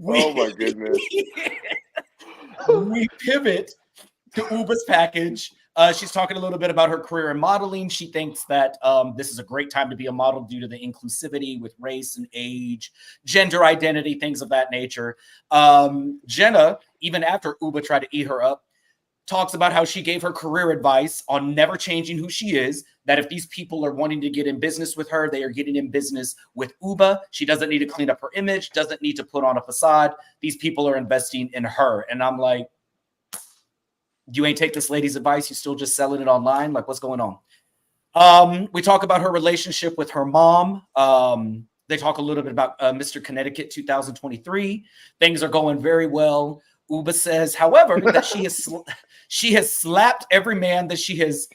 Oh my goodness. We pivot to Ubah's package. She's talking a little bit about her career in modeling. She thinks that this is a great time to be a model due to the inclusivity with race and age, gender identity, things of that nature. Jenna, even after Ubah tried to eat her up, talks about how she gave her career advice on never changing who she is, that if these people are wanting to get in business with her, they are getting in business with Ubah. She doesn't need to clean up her image, doesn't need to put on a facade. These people are investing in her. And I'm like, you ain't take this lady's advice. You still just selling it online. Like, what's going on? We talk about her relationship with her mom. They talk a little bit about Mr. Connecticut 2023. Things are going very well. Ubah says, however, that she has slapped every man that she has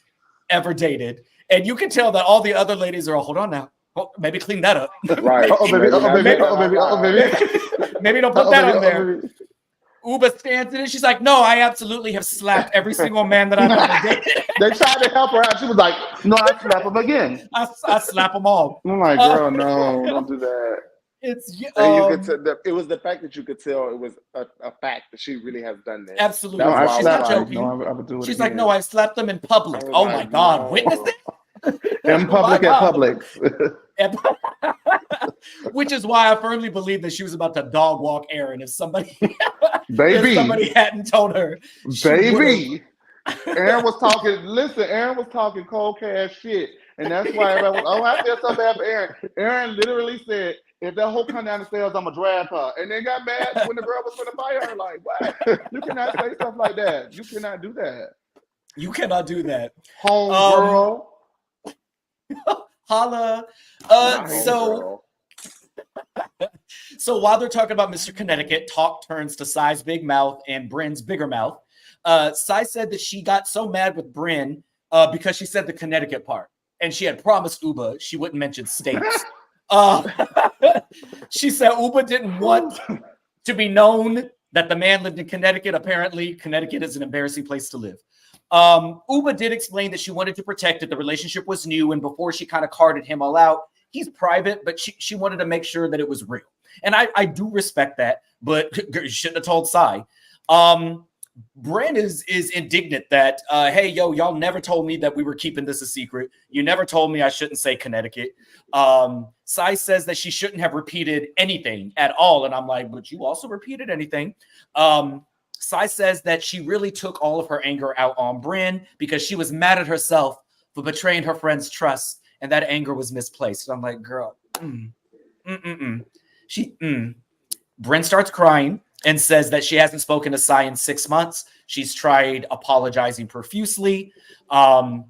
ever dated. And you can tell that all the other ladies are, hold on now. Oh, maybe clean that up. Right. Maybe don't put that on there. Ubah stands in it. She's like, no, I absolutely have slapped every single man that I've ever dated. They tried to help her out. She was like, no, I slap them again. I slap them all. I'm like, girl, no, don't do that. It's you could tell it was the fact that you could tell it was a fact that she really has done this. Absolutely. No, she's not joking. No, I would do it She's again. like, no, I slapped them in public. Oh my God. Witness it? In public at Publix. Which is why I firmly believe that she was about to dog walk Erin if somebody hadn't told her. Baby. Erin was talking cold cash shit. And that's why everybody was, I feel so bad for Erin. Erin literally said, if that hoe come down the stairs, I'm gonna drag her. And then got mad when the girl was gonna fire her. Like, what? You cannot say stuff like that. You cannot do that. You cannot do that. Home girl. Holla. So while they're talking about Mr. Connecticut, talk turns to Sai's big mouth and Brynn's bigger mouth. Sai said that she got so mad with Brynn because she said the Connecticut part. And she had promised Ubah she wouldn't mention states. She said Ubah didn't want to be known that the man lived in Connecticut. Apparently, Connecticut is an embarrassing place to live. Ubah did explain that she wanted to protect it. The relationship was new, and before she kind of carted him all out, he's private, but she wanted to make sure that it was real. And I do respect that, but you shouldn't have told Sai. Brynn is indignant that, hey, y'all never told me that we were keeping this a secret. You never told me I shouldn't say Connecticut. Sai says that she shouldn't have repeated anything at all. And I'm like, but you also repeated anything. Sai says that she really took all of her anger out on Brynn because she was mad at herself for betraying her friend's trust. And that anger was misplaced. And I'm like, girl, Brynn starts crying and says that she hasn't spoken to Sai in 6 months. She's tried apologizing profusely. But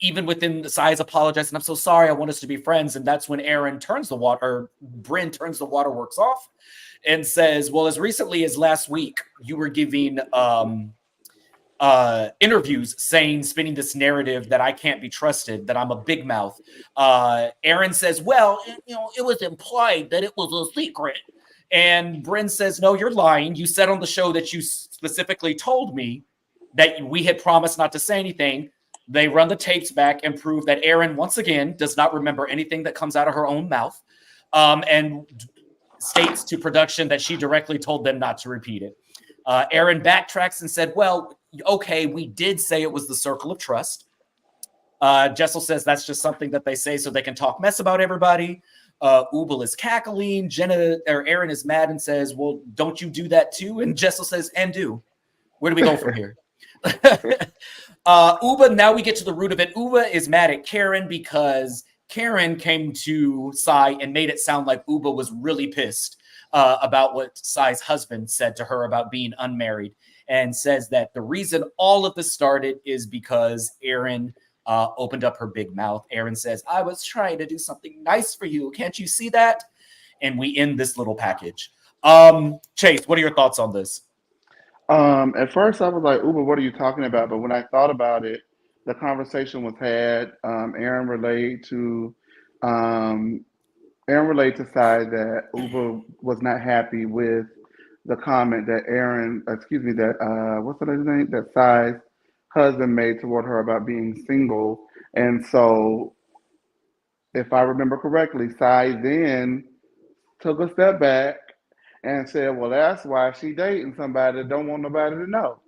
even within the Sai's apologizing, I'm so sorry, I want us to be friends. And that's when Brynn turns the waterworks off and says, well, as recently as last week, you were giving interviews spinning this narrative that I can't be trusted, that I'm a big mouth. Erin says, well, it was implied that it was a secret. And Brynn says, no, you're lying. You said on the show that you specifically told me that we had promised not to say anything. They run the tapes back and prove that Erin, once again, does not remember anything that comes out of her own mouth, and states to production that she directly told them not to repeat it. Erin backtracks and said, well, okay, we did say it was the circle of trust. Jessel says that's just something that they say so they can talk mess about everybody. Ubah is cackling. Erin is mad and says, well, don't you do that too? And Jessel says, and do. Where do we go from here? Ubah, now we get to the root of it. Ubah is mad at Karen because Karen came to Sai and made it sound like Ubah was really pissed about what Sai's husband said to her about being unmarried, and says that the reason all of this started is because Erin opened up her big mouth. Erin says, I was trying to do something nice for you. Can't you see that? And we end this little package. Chase, what are your thoughts on this? At first I was like, Ubah, what are you talking about? But when I thought about it, the conversation was had. Erin relayed to Sai that Ubah was not happy with the comment that what's the name? That Sai's husband made toward her about being single. And so, if I remember correctly, Sai then took a step back and said, well, that's why she dating somebody that don't want nobody to know.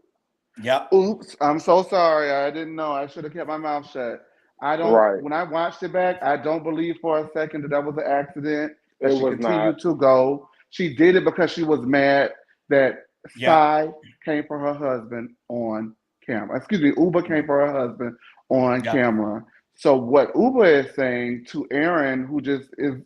Yeah. Oops, I'm so sorry. I didn't know. I should have kept my mouth shut. When I watched it back, I don't believe for a second that was an accident, that she continued to go. She did it because she was mad that Sai came for her husband on camera. Ubah came for her husband on camera. So what Ubah is saying to Erin, who just is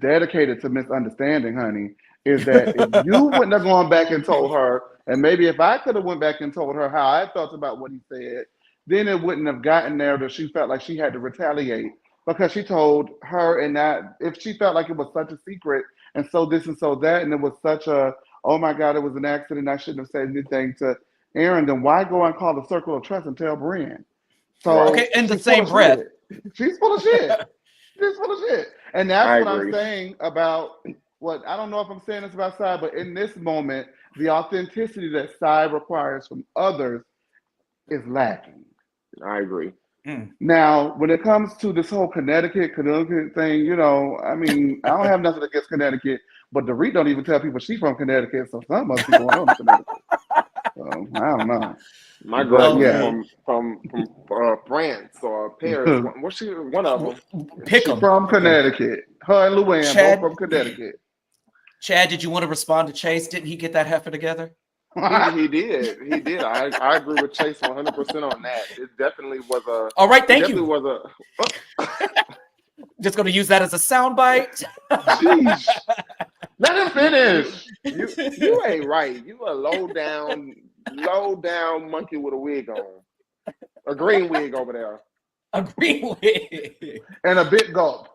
dedicated to misunderstanding, honey, is that if you wouldn't have gone back and told her, and maybe if I could have went back and told her how I felt about what he said, then it wouldn't have gotten there that she felt like she had to retaliate because she told her, and that if she felt like it was such a secret and so this and so that, and it was such a, oh my God, it was an accident, I shouldn't have said anything to Erin, then why go and call the circle of trust and tell Brynn? So okay, in the same breath. She's full of shit. She's full of shit. And that's what I'm saying about what, I don't know if I'm saying this about Sai, but in this moment, the authenticity that Sai requires from others is lacking. I agree. Now, when it comes to this whole Connecticut thing, I mean, I don't have nothing against Connecticut, but the Dorit don't even tell people she's from Connecticut, so something must be going on in Connecticut. So, I don't know. My girl from France or Paris. What's she? One of them. Pick 'em. From Connecticut. Her and Luann both from Connecticut. Chad, did you want to respond to Chase? Didn't he get that heifer together? He did. He did. I agree with Chase 100% on that. It definitely was a. All right, thank you. Was a. Just going to use that as a soundbite. Jeez. Let him finish. You ain't right. You a low down monkey with a wig on. A green wig over there. A green wig. And a big gulp.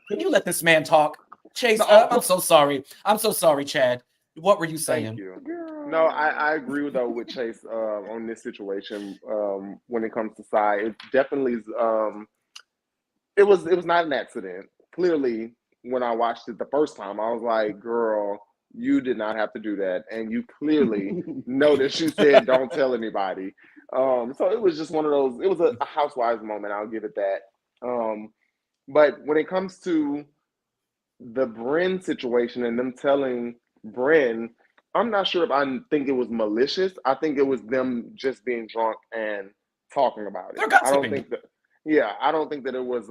Can you let this man talk? Chase, I'm so sorry. I'm so sorry, Chad. What were you saying? Thank you. No, I agree though with Chase on this situation when it comes to Sai. It definitely is, it was not an accident. Clearly, when I watched it the first time, I was like, girl, you did not have to do that. And you clearly noticed you said don't tell anybody. So it was just one of those, it was a Housewives moment, I'll give it that. But when it comes to the Brynn situation and them telling Brynn, I'm not sure if I think it was malicious. I think it was them just being drunk and talking about it. I don't think that. Yeah, I don't think that it was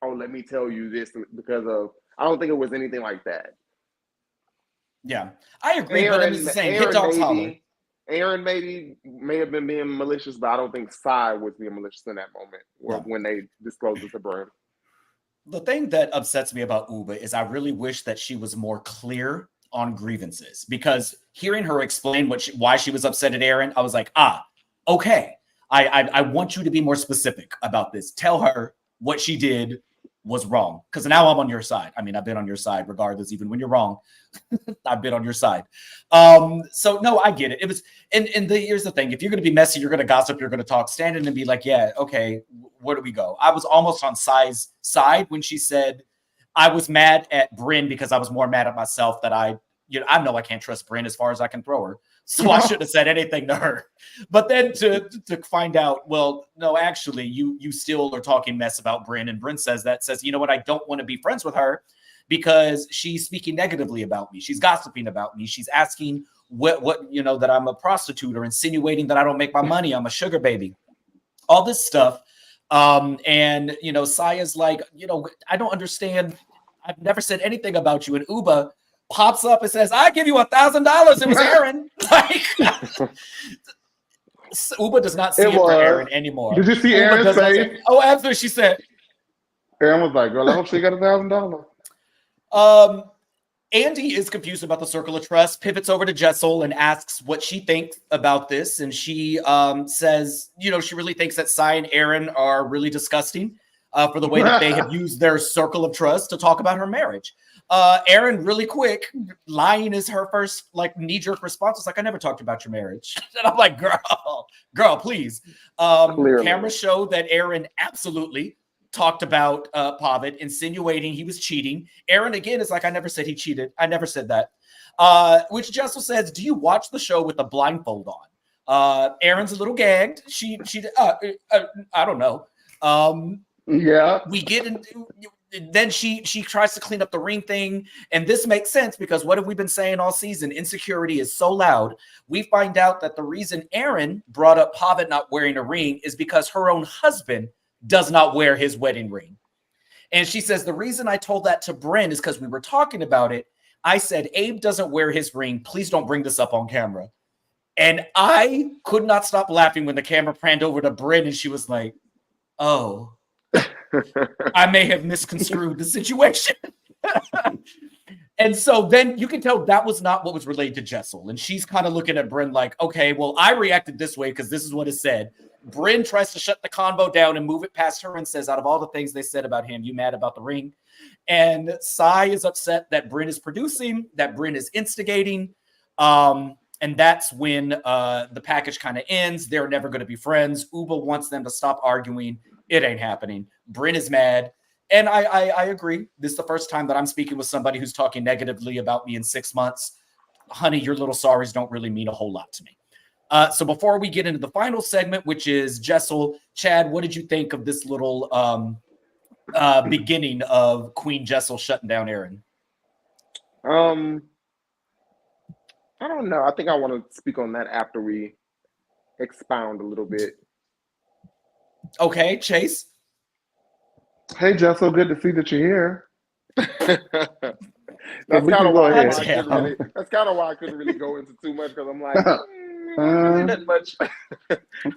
let me tell you this because of. I don't think it was anything like that. Yeah, I agree. But I'm just saying, hit dogs holler. Erin may have been being malicious, but I don't think Sai was being malicious in that moment when they disclosed it to Brynn. The thing that upsets me about Ubah is I really wish that she was more clear on grievances, because hearing her explain why she was upset at Erin, I was like, okay. I want you to be more specific about this. Tell her what she did was wrong, because now I'm on your side. I mean, I've been on your side regardless, even when you're wrong. I've been on your side. So no, I get it. It was, and here's the thing: if you're going to be messy, you're going to gossip, you're going to talk, stand in and be like, yeah, okay, where do we go? I was almost on Sai's side when she said, I was mad at Brynn because I was more mad at myself that I know I can't trust Brynn as far as I can throw her. So I shouldn't have said anything to her. But then to find out, well, no, actually, you still are talking mess about Brynn. And Brynn says, you know what? I don't want to be friends with her because she's speaking negatively about me. She's gossiping about me. She's asking what that I'm a prostitute, or insinuating that I don't make my money. I'm a sugar baby. All this stuff. And Saya's like, I don't understand. I've never said anything about you. And Ubah pops up and says, I give you $1,000. It was Erin. Ubah does not see it for Erin anymore. Did you see Erin's face? Oh, absolutely. She said, Erin was like, girl, I hope she got $1,000. Andy is confused about the circle of trust, pivots over to Jessel and asks what she thinks about this. And she says, she really thinks that Sai and Erin are really disgusting for the way that they have used their circle of trust to talk about her marriage. Erin, really quick, lying is her first knee-jerk response. It's like, I never talked about your marriage. And I'm like, girl, please. Cameras show that Erin absolutely talked about Pavitt, insinuating he was cheating. Erin again is like, I never said he cheated. I never said that. Which Jessel says, do you watch the show with the blindfold on? Erin's a little gagged. She I don't know. Yeah. We get into. Then she tries to clean up the ring thing. And this makes sense because what have we been saying all season? Insecurity is so loud. We find out that the reason Erin brought up Pavitt not wearing a ring is because her own husband does not wear his wedding ring. And she says, the reason I told that to Brynn is because we were talking about it. I said, Abe doesn't wear his ring. Please don't bring this up on camera. And I could not stop laughing when the camera panned over to Brynn and she was like, oh, I may have misconstrued the situation. And so then you can tell that was not what was relayed to Jessel. And she's kind of looking at Brynn like, okay, well, I reacted this way because this is what it said. Brynn tries to shut the convo down and move it past her and says, out of all the things they said about him, you mad about the ring? And Sai is upset that Brynn is producing, that Brynn is instigating. And that's when the package kind of ends. They're never going to be friends. Ubah wants them to stop arguing. It ain't happening. Brynn is mad. And I agree. This is the first time that I'm speaking with somebody who's talking negatively about me in 6 months. Honey, your little sorries don't really mean a whole lot to me. So before we get into the final segment, which is Jessel, Chad, what did you think of this little beginning of Queen Jessel shutting down Erin? I don't know. I think I want to speak on that after we expound a little bit. Okay, Chase. Hey, Jessel, good to see that you're here. That's kind of why I couldn't really go into too much because I'm like, not much.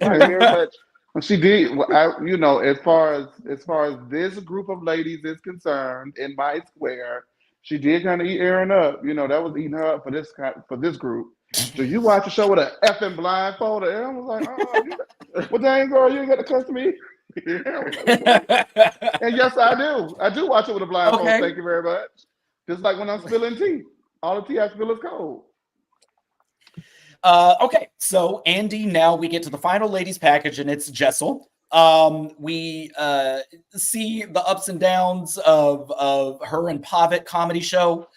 Not very much. She did. You know, as far as this group of ladies is concerned, in my square, she did kind of eat Aaron up. You know, that was eating her up for this group. So you watch the show with an effing blindfold, and Aaron was like, well, dang girl, you ain't got to cuss me. And yes, I do. I do watch it with a blindfold. Okay. Thank you very much. Just like when I'm spilling tea, all the tea I spill is cold. Okay, so Andy, now we get to the final ladies package, and it's Jessel. We see the ups and downs of her and Pavitt comedy show.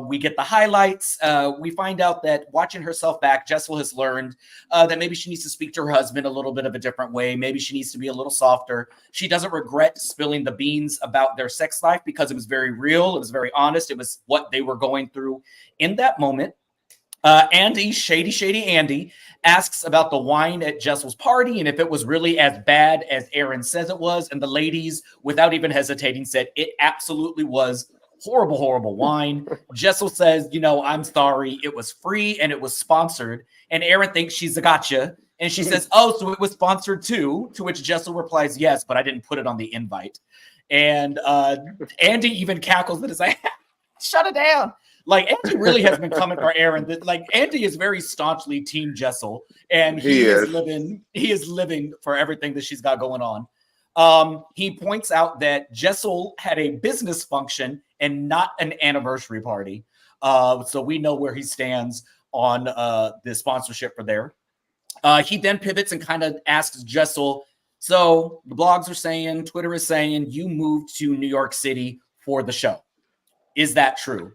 We get the highlights. We find out that watching herself back, Jessel has learned that maybe she needs to speak to her husband a little bit of a different way. Maybe she needs to be a little softer. She doesn't regret spilling the beans about their sex life because it was very real. It was very honest. It was what they were going through in that moment. Andy, shady Andy, asks about the wine at Jessel's party and if it was really as bad as Erin says it was. And the ladies, without even hesitating, said it absolutely was horrible wine. Jessel says, I'm sorry. It was free and it was sponsored. And Erin thinks she's a gotcha. And she says, oh, so it was sponsored too? To which Jessel replies, yes, but I didn't put it on the invite. And Andy even cackles and is like, shut it down. Like, Andy really has been coming for Erin. Like, Andy is very staunchly Team Jessel, and he is living for everything that she's got going on. He points out that Jessel had a business function and not an anniversary party. So we know where he stands on the sponsorship for there. He then pivots and kind of asks Jessel, so the blogs are saying, Twitter is saying, you moved to New York City for the show. Is that true?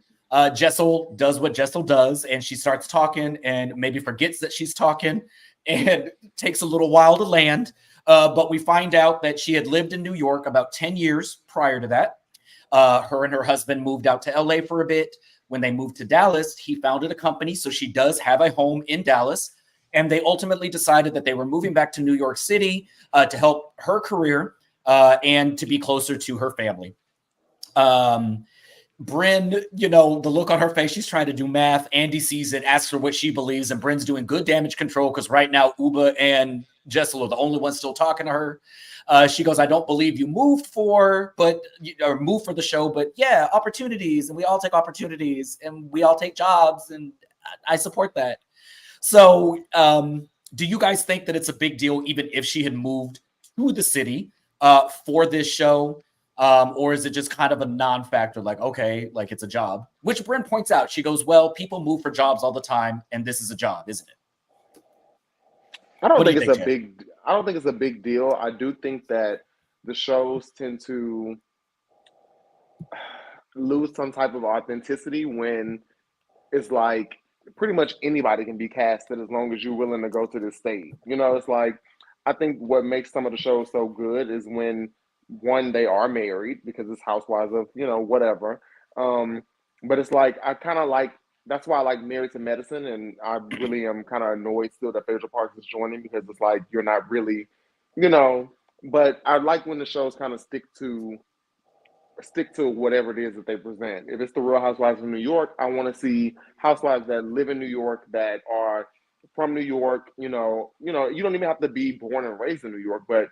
Jessel does what Jessel does, and she starts talking and maybe forgets that she's talking and takes a little while to land. But we find out that she had lived in New York about 10 years prior to that. Her and her husband moved out to LA for a bit. When they moved to Dallas, he founded a company. So she does have a home in Dallas. And they ultimately decided that they were moving back to New York City to help her career and to be closer to her family. Brynn, the look on her face, she's trying to do math. Andy sees it, asks her what she believes, and Brynn's doing good damage control because right now Ubah and Jessel are the only ones still talking to her. She goes, I don't believe you moved for the show, but yeah, opportunities, and we all take opportunities, and we all take jobs, and I support that. So do you guys think that it's a big deal even if she had moved to the city for this show? Or is it just kind of a non-factor, like, okay, like it's a job? Which Brynn points out. She goes, well, people move for jobs all the time, and this is a job, isn't it? I don't think it's a big deal. I do think that the shows tend to lose some type of authenticity when it's like pretty much anybody can be casted as long as you're willing to go to the stage. It's like, I think what makes some of the shows so good is when, one, they are married because it's Housewives of, whatever. But it's like, I kind of like, that's why I like Married to Medicine. And I really am kind of annoyed still that Phaedra Parks is joining because it's like, you're not really, but I like when the shows kind of stick to whatever it is that they present. If it's the Real Housewives of New York, I want to see housewives that live in New York, that are from New York. You don't even have to be born and raised in New York, but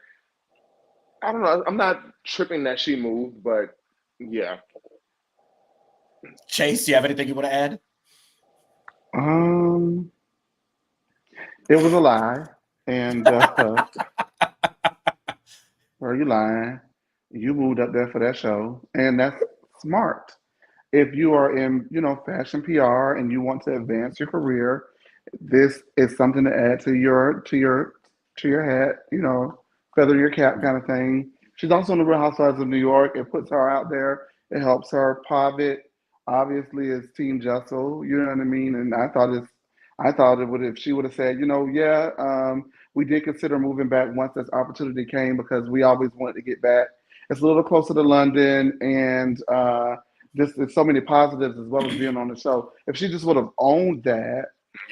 I don't know. I'm not tripping that she moved, but yeah. Chase, do you have anything you want to add? It was a lie, and are you lying? You moved up there for that show, and that's smart. If you are in, fashion PR and you want to advance your career, this is something to add to your hat, feather your cap kind of thing. She's also in the Real Housewives of New York. It puts her out there. It helps her. Pavitt obviously is Team Jessel. You know what I mean? And I thought it would, if she would have said, we did consider moving back once this opportunity came because we always wanted to get back. It's a little closer to London, and there's so many positives as well as being on the show. If she just would have owned that,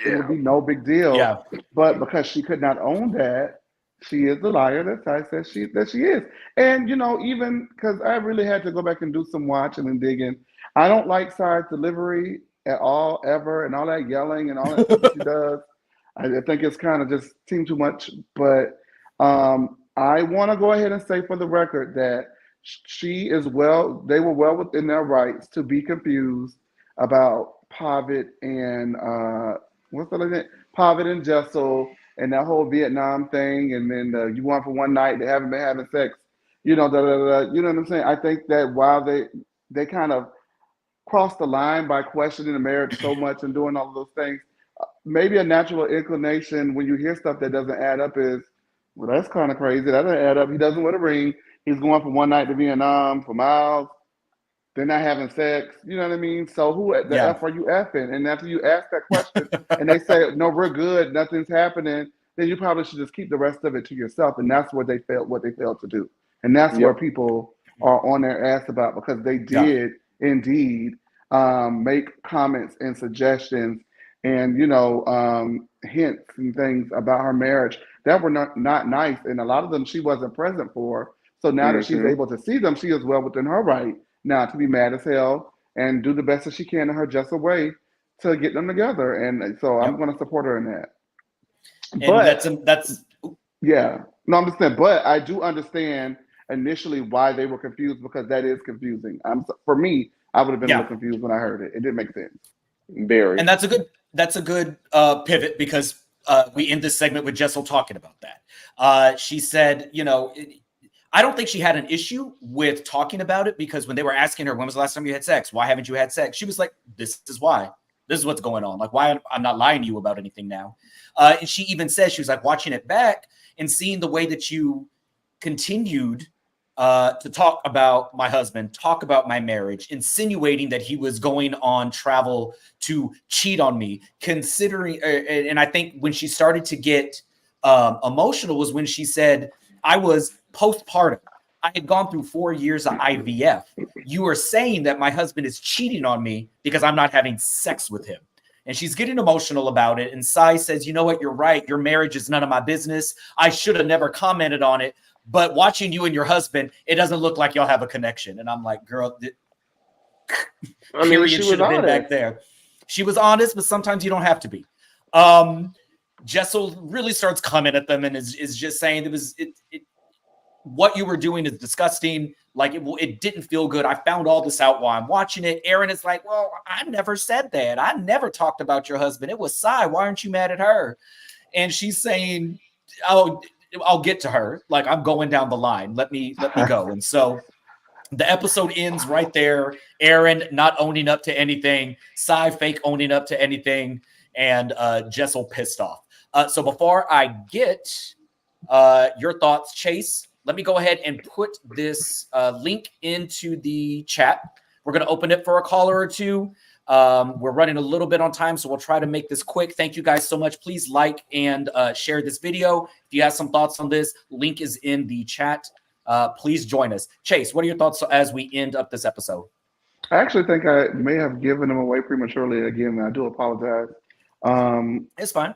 it would be no big deal. Yeah. But because she could not own that, she is the liar that I said that she is. And, even because I really had to go back and do some watching and digging. I don't like Side's delivery at all, ever, and all that yelling and all that stuff that she does. I think it's kind of just seemed too much. But I want to go ahead and say for the record that they were well within their rights to be confused about Pavitt and what's the other name? Pavitt and Jessel and that whole Vietnam thing, and then you want for one night, they haven't been having sex, you know what I'm saying? I think that while they kind of crossed the line by questioning the marriage so much and doing all of those things, maybe a natural inclination when you hear stuff that doesn't add up is, well, that's kind of crazy. That doesn't add up. He doesn't wear a ring. He's going from one night to Vietnam for miles. They're not having sex. You know what I mean? So who the F are you effing? And after you ask that question and they say, no, we're good, nothing's happening, then you probably should just keep the rest of it to yourself. And that's what they failed to do. And that's where people are on their ass about, because they did indeed make comments and suggestions and hints and things about her marriage that were not nice, and a lot of them she wasn't present for. So now that she's able to see them, she is well within her right now to be mad as hell and do the best that she can in her Jessel way to get them together. And so I'm going to support her in that. And but that's no, I'm just saying. But I do understand initially why they were confused, because that is confusing. For me, I would have been a little confused when I heard it. It didn't make sense. Very. And that's a good pivot, because we end this segment with Jessel talking about that. She said, I don't think she had an issue with talking about it, because when they were asking her, when was the last time you had sex? Why haven't you had sex? She was like, this is why. This is what's going on. Like, why I'm not lying to you about anything now. And she even says, she was like, watching it back and seeing the way that you continued to talk about my husband, talk about my marriage, insinuating that he was going on travel to cheat on me, considering, and I think when she started to get emotional was when she said, I was postpartum. I had gone through 4 years of IVF. You are saying that my husband is cheating on me because I'm not having sex with him. And she's getting emotional about it. And Sai says, you know what? You're right. Your marriage is none of my business. I should have never commented on it. But watching you and your husband, it doesn't look like y'all have a connection. And I'm like, girl, period should have been back there. She was honest, but sometimes you don't have to be. Jessel really starts coming at them and is just saying what you were doing is disgusting. Like, it didn't feel good. I found all this out while I'm watching it. Erin is like, well, I never said that. I never talked about your husband. It was Sai. Why aren't you mad at her? And she's saying, oh, I'll get to her. Like, I'm going down the line. Let me go. And so the episode ends right there. Erin not owning up to anything. Sai fake owning up to anything. And Jessel pissed off. So before I get your thoughts, Chase, let me go ahead and put this link into the chat. We're going to open it for a caller or two. We're running a little bit on time, so we'll try to make this quick. Thank you guys so much. Please like and share this video. If you have some thoughts on this, link is in the chat. Please join us. Chase, what are your thoughts as we end up this episode? I actually think I may have given them away prematurely again. I do apologize. It's fine.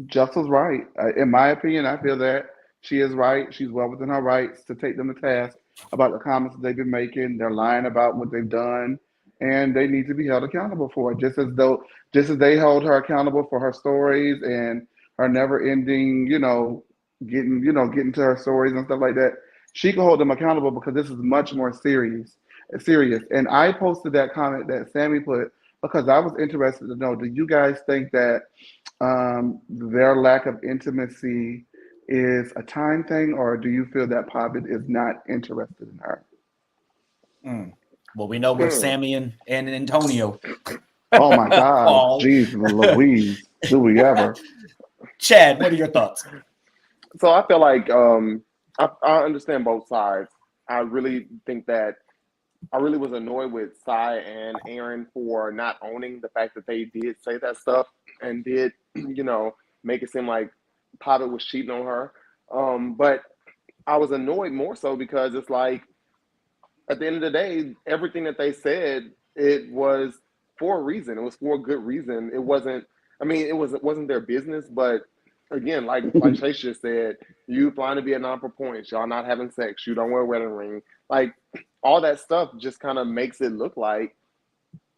Jessel's right. In my opinion, I feel that she is right. She's well within her rights to take them to task about the comments that they've been making. They're lying about what they've done, and they need to be held accountable for it. Just as they hold her accountable for her stories and her never-ending, getting to her stories and stuff like that. She can hold them accountable, because this is much more serious. And I posted that comment that Sammy put because I was interested to know, do you guys think that their lack of intimacy is a time thing, or do you feel that Pavitt is not interested in her? Well, we know we're Sammy and Antonio. Oh my God, Jesus Louise, do we ever? Chad, what are your thoughts? So I feel like I understand both sides. I really think that I really was annoyed with Sai and Erin for not owning the fact that they did say that stuff and did, make it seem like Pavitt was cheating on her. But I was annoyed more so because it's like, at the end of the day, everything that they said, it was for a reason. It was for a good reason. It wasn't their business, but again, like Chase just said, you flying to Vietnam for points, y'all not having sex, you don't wear a wedding ring. Like, all that stuff just kind of makes it look like,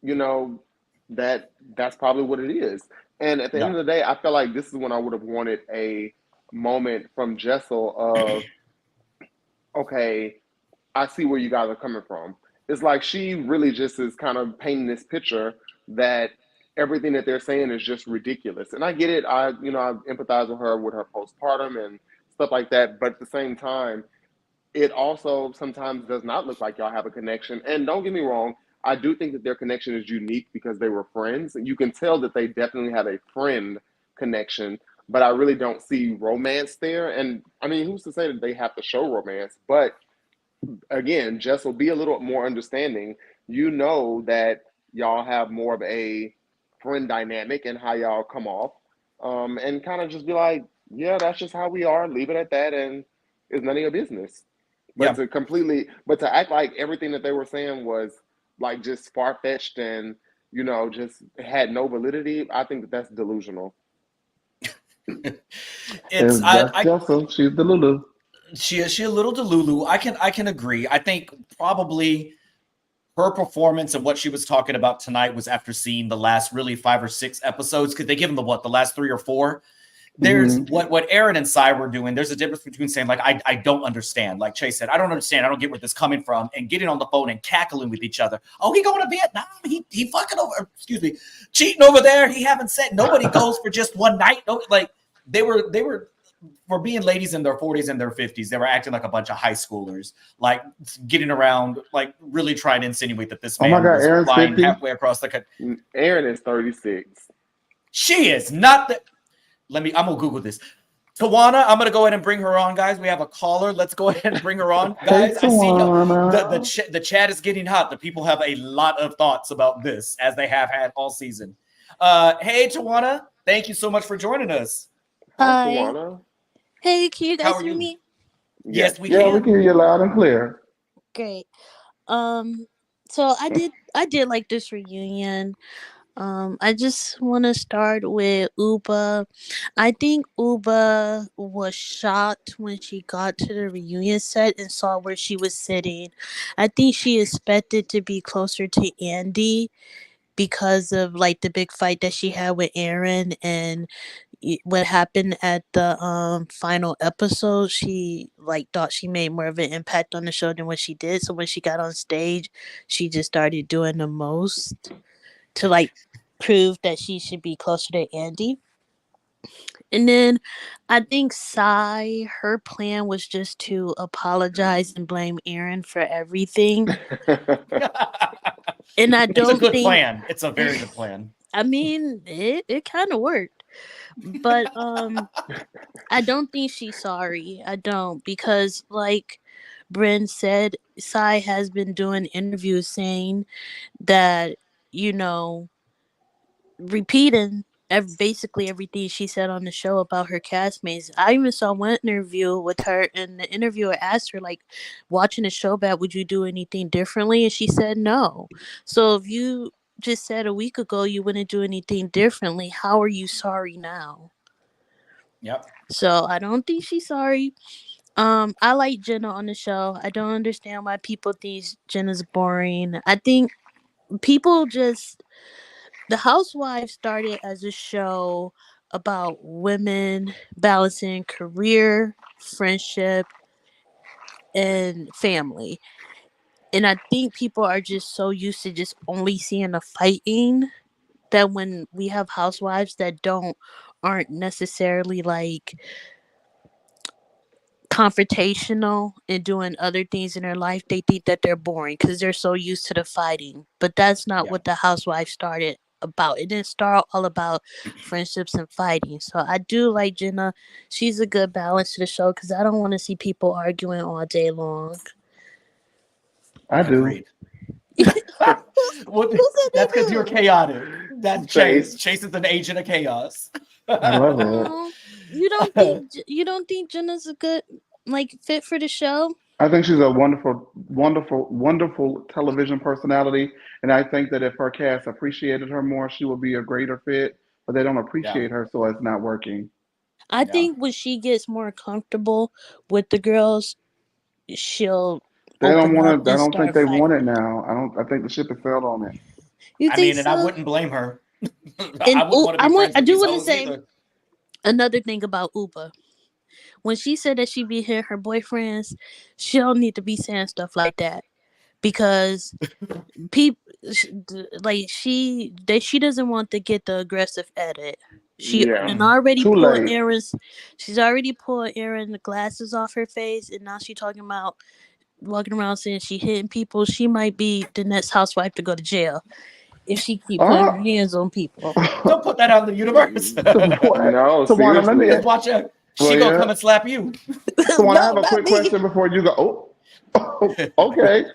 that's probably what it is. And at the end of the day, I feel like this is when I would have wanted a moment from Jessel of, okay, I see where you guys are coming from. It's like she really just is kind of painting this picture that everything that they're saying is just ridiculous. And I get it. I empathize with her postpartum and stuff like that. But at the same time, it also sometimes does not look like y'all have a connection. And don't get me wrong, I do think that their connection is unique because they were friends. And you can tell that they definitely have a friend connection, but I really don't see romance there. And I mean, who's to say that they have to show romance? But again, Jess will be a little more understanding. You know that y'all have more of a friend dynamic and how y'all come off, and kind of just be like, yeah, that's just how we are. Leave it at that, and it's none of your business. But to act like everything that they were saying was like just far fetched and just had no validity, I think that that's delusional. That's Jessel. She's the Lulu. She a little delulu. I can agree. I think probably her performance and what she was talking about tonight was after seeing the last really 5 or 6 episodes, because they give them the last 3 or 4. There's what Erin and Cy were doing. There's a difference between saying like I don't understand, like Chase said, I don't understand, I don't get where this is coming from, and getting on the phone and cackling with each other. Oh, he going to Vietnam? He fucking over, cheating over there. He haven't said nobody goes for just one night. No, like they were for being ladies in their 40s and their 50s, they were acting like a bunch of high schoolers, like getting around, like really trying to insinuate that this man was Erin's flying 50? halfway across the country. Erin is 36. She is not the. I'm gonna Google this. Tawana, I'm gonna go ahead and bring her on, guys. We have a caller. Let's go ahead and bring her on, guys. Hey, I see the chat is getting hot. The people have a lot of thoughts about this, as they have had all season. Hey, Tawana, thank you so much for joining us. Hi. Tawana. Hey, can you guys hear me? Yes, we can. Yeah, we can hear you loud and clear. Great. So I did like this reunion. I just want to start with Ubah. I think Ubah was shocked when she got to the reunion set and saw where she was sitting. I think she expected to be closer to Andy because of like the big fight that she had with Erin and what happened at the final episode. She like thought she made more of an impact on the show than what she did. So when she got on stage, she just started doing the most to like prove that she should be closer to Andy. And then I think her plan was just to apologize and blame Erin for everything. And I don't It's a good think plan. It's a very good plan. I mean, it kind of worked. But I don't think she's sorry. I don't, because like Brynn said, Cy has been doing interviews saying that, repeating basically everything she said on the show about her castmates. I even saw one interview with her, and the interviewer asked her, like, watching the show back, would you do anything differently? And she said no. So if you just said a week ago you wouldn't do anything differently, how are you sorry now? Yep. So I don't think she's sorry. I like Jenna on the show. I don't understand why people think Jenna's boring. I think people just The Housewives started as a show about women balancing career, friendship, and family. And I think people are just so used to just only seeing the fighting that when we have housewives that aren't necessarily like confrontational and doing other things in their life, they think that they're boring because they're so used to the fighting. But that's not what the Housewives started about. It didn't start all about friendships and fighting. So I do like Jenna. She's a good balance to the show because I don't want to see people arguing all day long. I do. Well, that's because you're chaotic. That's Chase. Chase is an agent of chaos. I love it. You don't think Jenna's a good fit for the show? I think she's a wonderful, wonderful, wonderful television personality, and I think that if her cast appreciated her more, she would be a greater fit. But they don't appreciate her, so it's not working. I think when she gets more comfortable with the girls, she'll. They don't want to. I don't think they want it now. I think the ship has sailed on it. You think so? And I wouldn't blame her. I do want to say another thing about Ubah. when she said that she be hitting her boyfriends, she don't need to be saying stuff like that because people like she doesn't want to get the aggressive edit. She Yeah. and already Too pulled late. she's already pulled Aaron the glasses off her face, and now she talking about walking around saying she hitting people. She might be the next housewife to go to jail if she keep putting her hands on people. Don't put that out in the universe. What? No, Tawana, let me. Just watch out. Well, She gonna yeah. come and slap you. Tawana, I No, have a not quick me. question before you go. Oh, okay.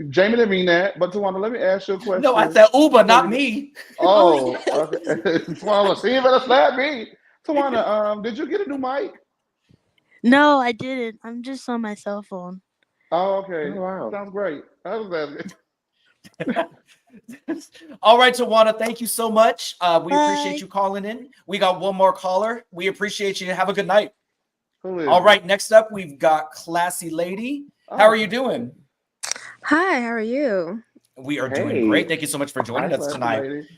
Jamie didn't mean that, but Tawana, let me ask you a question. No, I said Ubah, before not you go. me. Oh, okay. Tawana, she better slap me. Tawana, did you get a new mic? No, I didn't. I'm just on my cell phone. Oh, okay. Oh, wow. Sounds great. I was asking. All right, Tawana, thank you so much. We Bye. appreciate you calling in. We got one more caller. We appreciate you. Have a good night. Who is All it? right, next up, we've got Classy Lady. How are you doing? Hi, how are you? We are doing Hey. great. Thank you so much for joining Hi, us classy tonight. lady.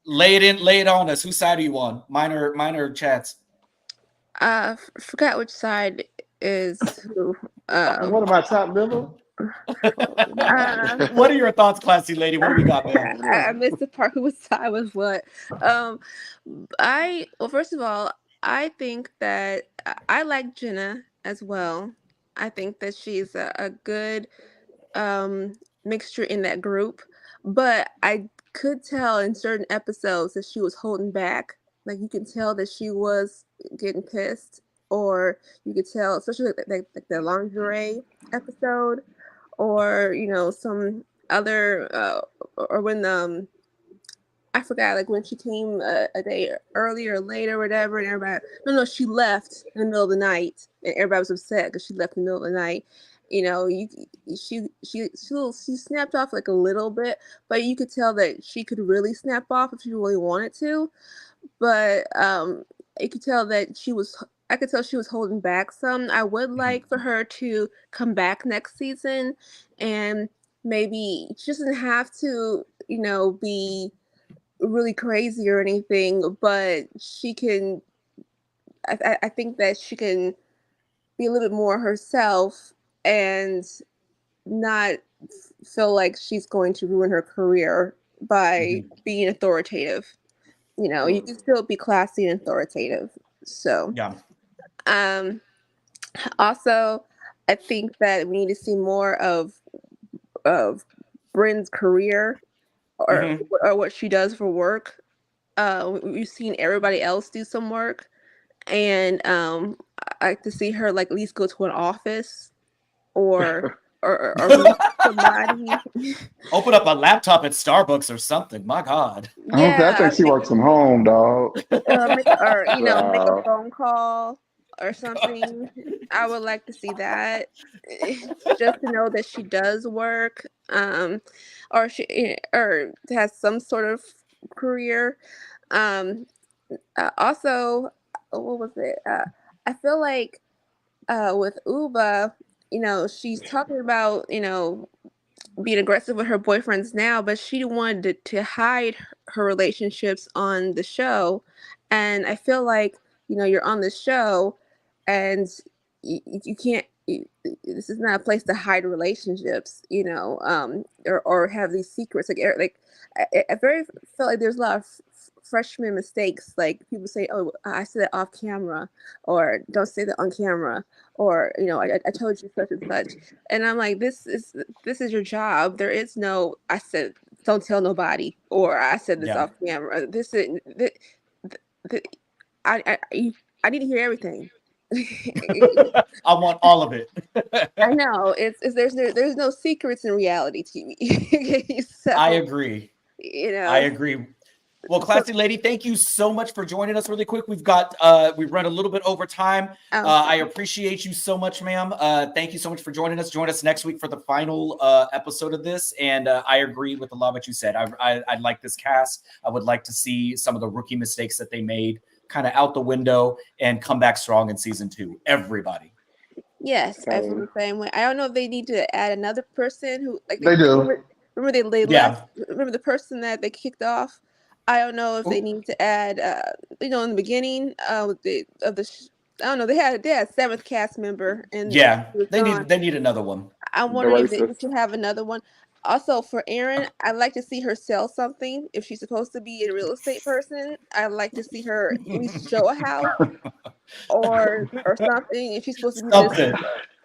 Lay it on us. Whose side are you on? Mine or Chad's? Forgot which side is who. What am I, top liver? What are your thoughts, Classy Lady? What do we got, man? I missed the part whose side was what. Well, first of all, I think that I like Jenna as well. I think that she's a good mixture in that group, but I could tell in certain episodes that she was holding back. Like you can tell that she was getting pissed, or you could tell, especially like the lingerie episode, or some other, or when I forgot, like when she came a day earlier or later or whatever, and everybody, no, she left in the middle of the night, and everybody was upset because she left in the middle of the night. She snapped off like a little bit, but you could tell that she could really snap off if she really wanted to. But you could tell that I could tell she was holding back some. I would like for her to come back next season, and maybe she doesn't have to, be really crazy or anything, but she can. I think that she can be a little bit more herself and not feel like she's going to ruin her career by being authoritative. You can still be classy and authoritative. So, Yeah. Also, I think that we need to see more of Bryn's career or what she does for work. We've seen everybody else do some work, and I like to see her like at least go to an office or meet somebody. Open up a laptop at Starbucks or something. My God. Honestly, I think she works from home, dog. Make a Wow. phone call or something. I would like to see that, just to know that she does work, or she or has some sort of career. Also, what was it? I feel like with Ubah, she's talking about being aggressive with her boyfriends now, but she wanted to hide her relationships on the show. And I feel like, you're on the show and you can't, this is not a place to hide relationships, or have these secrets. I very felt like there's a lot of freshman mistakes. Like people say, oh, I said that off camera, or don't say that on camera, or, I told you such and such. And I'm like, this is your job. There is no, I said, don't tell nobody, or I said this off camera. I need to hear everything. I want all of it. I know there's no secrets in reality TV. So, I agree. I agree. Well, Classy Lady, thank you so much for joining us really quick. We've run a little bit over time. I appreciate you so much, ma'am. Thank you so much for joining us. Join us next week for the final episode of this. And I agree with a lot of what you said. I like this cast. I would like to see some of the rookie mistakes that they made kind of out the window and come back strong in season 2. Everybody. Yes, I feel the same way. I don't know if they need to add another person who they do. Remember they left. Remember the person that they kicked off. I don't know if they need to add, in the beginning of the I don't know. They had 7th cast member, and Yeah, she was they gone. need another one. I'm wondering if they should have another one. Also, for Erin, I'd like to see her sell something. If she's supposed to be a real estate person, I'd like to see her at least show a house or something. If she's supposed to be Something.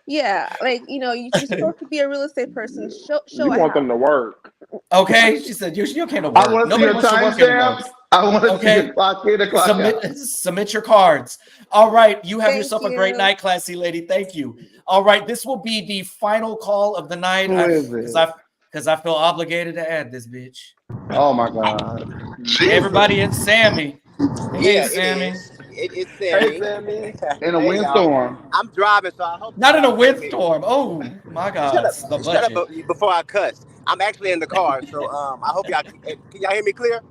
yeah, like you're supposed to be a real estate person. Show You a want house. them to work. Okay, she said you can't work. I want to see your Nobody wants to work anymore. timestamps. I want to see your clock in, the clock out. Submit your cards. All right, you have Thank yourself a you. great night, classy lady. Thank you. All right, this will be the final call of the night. Who is it? Because I feel obligated to add this bitch. Oh my God. Everybody, it's Sammy. Hey, Yeah, Sammy. It's Sammy. Hey, Sammy. In a Hey, windstorm. I'm driving, so I hope Not in a windstorm. Oh my God. Shut up before I cuss. I'm actually in the car, so I hope y'all can y'all hear me clear?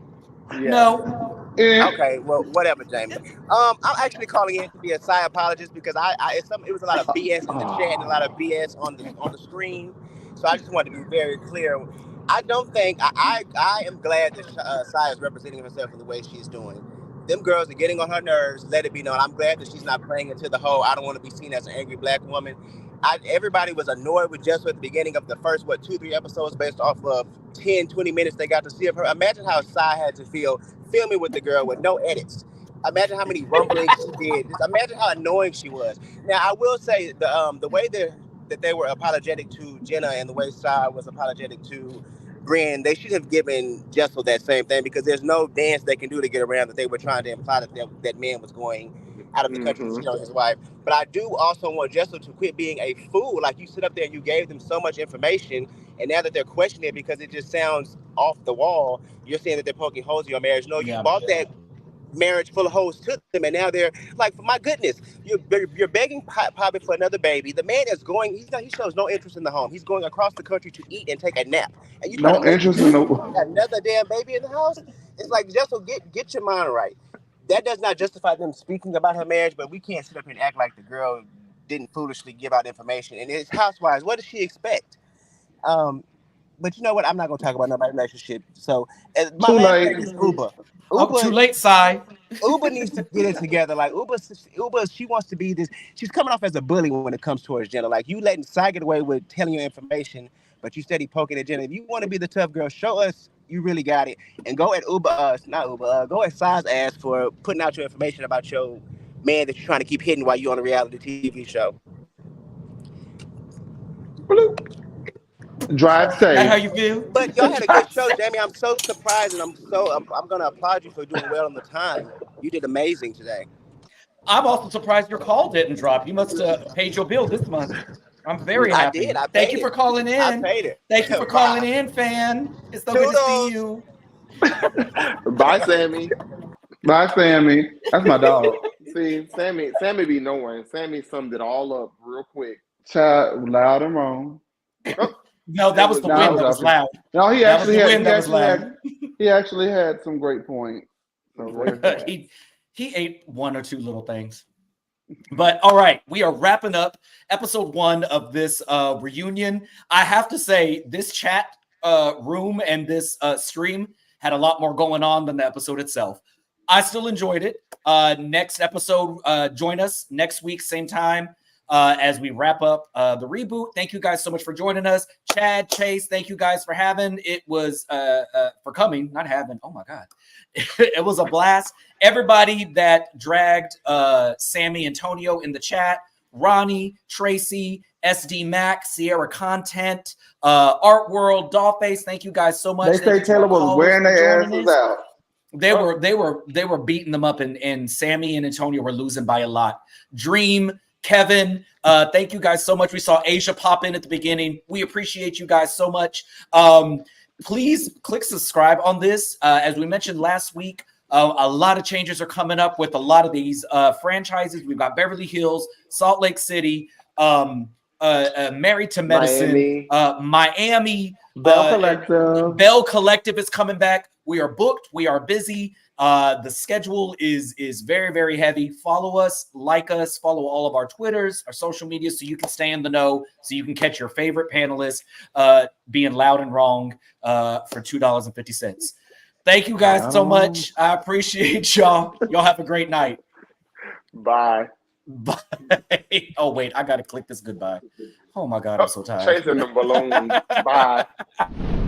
Yeah. No. Okay, well, whatever, James. I'm actually calling in to be a side apologist because it was a lot of BS in the chat and a lot of BS on the screen. So I just wanted to be very clear. I don't think I am glad that Sai is representing herself in the way she's doing. Them girls are getting on her nerves. Let it be known. I'm glad that she's not playing into the whole I don't want to be seen as an angry black woman. Everybody was annoyed with Jessel at the beginning of the first 2-3 episodes based off of 10-20 minutes they got to see of her. Imagine how Sai had to feel filming with the girl with no edits. Imagine how many rumblings she did. Just imagine how annoying she was. Now I will say the way that they were apologetic to Jenna and the way Sai was apologetic to Brynn, they should have given Jessel that same thing because there's no dance they can do to get around that they were trying to imply that man was going out of the country to cheat on his wife. But I do also want Jessel to quit being a fool. Like you sit up there and you gave them so much information, and now that they're questioning it because it just sounds off the wall, you're saying that they're poking holes in your marriage. No, you bought that marriage full of hoes to them, and now they're like, for my goodness, you're begging Poppy for another baby. The man is going, he shows no interest in the home. He's going across the country to eat and take a nap, and you try to make another damn baby in the house. It's like, Jessel, get your mind right. That does not justify them speaking about her marriage, but we can't sit up here and act like the girl didn't foolishly give out information. And it's Housewives. What does she expect? But you know what? I'm not gonna talk about nobody's relationship. So my last thing is Ubah. Too late, Sai. Ubah needs to get it together. Like Ubah, she wants to be this. She's coming off as a bully when it comes towards Jenna. Like you letting Sai get away with telling you information, but you steady poking at Jenna. If you want to be the tough girl, show us you really got it, and go at go at Sai's ass for putting out your information about your man that you're trying to keep hidden while you're on a reality TV show. Drive safe. That's how you feel? But y'all had a good show, Jamie. I'm so surprised, and I'm gonna applaud you for doing well on the time. You did amazing today. I'm also surprised your call didn't drop. You must have paid your bill this month. I'm very happy. I did. Thank you for calling in. I paid it. Thank you for calling in, fan. It's so good to see you. Bye, Sammy. Bye, Sammy. That's my dog. See, Sammy be knowing. Sammy summed it all up real quick. Child, loud and wrong. No, that was the wind that was loud. No, he actually had some great points. So he ate one or two little things. But all right, we are wrapping up episode 1 of this reunion. I have to say, this chat room and this stream had a lot more going on than the episode itself. I still enjoyed it. Next episode, join us next week, same time, as we wrap up the reboot. Thank you guys so much for joining us. Chad, Chase, thank you guys for having. It was for coming, not having. Oh my God. It was a blast. Everybody that dragged Sammy, Antonio in the chat, RHONY, Tracy, SD Mac, Sierra Content, Art World, Dollface. Thank you guys so much. They say Taylor was wearing their asses out. They were beating them up, and Sammy and Antonio were losing by a lot. Dream, Kevin, thank you guys so much. We saw Asia pop in at the beginning. We appreciate you guys so much. Please click subscribe on this. As we mentioned last week, a lot of changes are coming up with a lot of these franchises. We've got Beverly Hills, Salt Lake City, Married to Medicine, Miami. Bell Collective is coming back. We are booked. We are busy. The schedule is very, very heavy. Follow us, like us, follow all of our Twitters, our social media, so you can stay in the know, so you can catch your favorite panelists being loud and wrong for $2.50. Thank you guys so much. I appreciate y'all. Y'all have a great night. Bye. Bye. Oh wait, I gotta click this goodbye. Oh my god, I'm so tired. Chasing the balloons. Bye.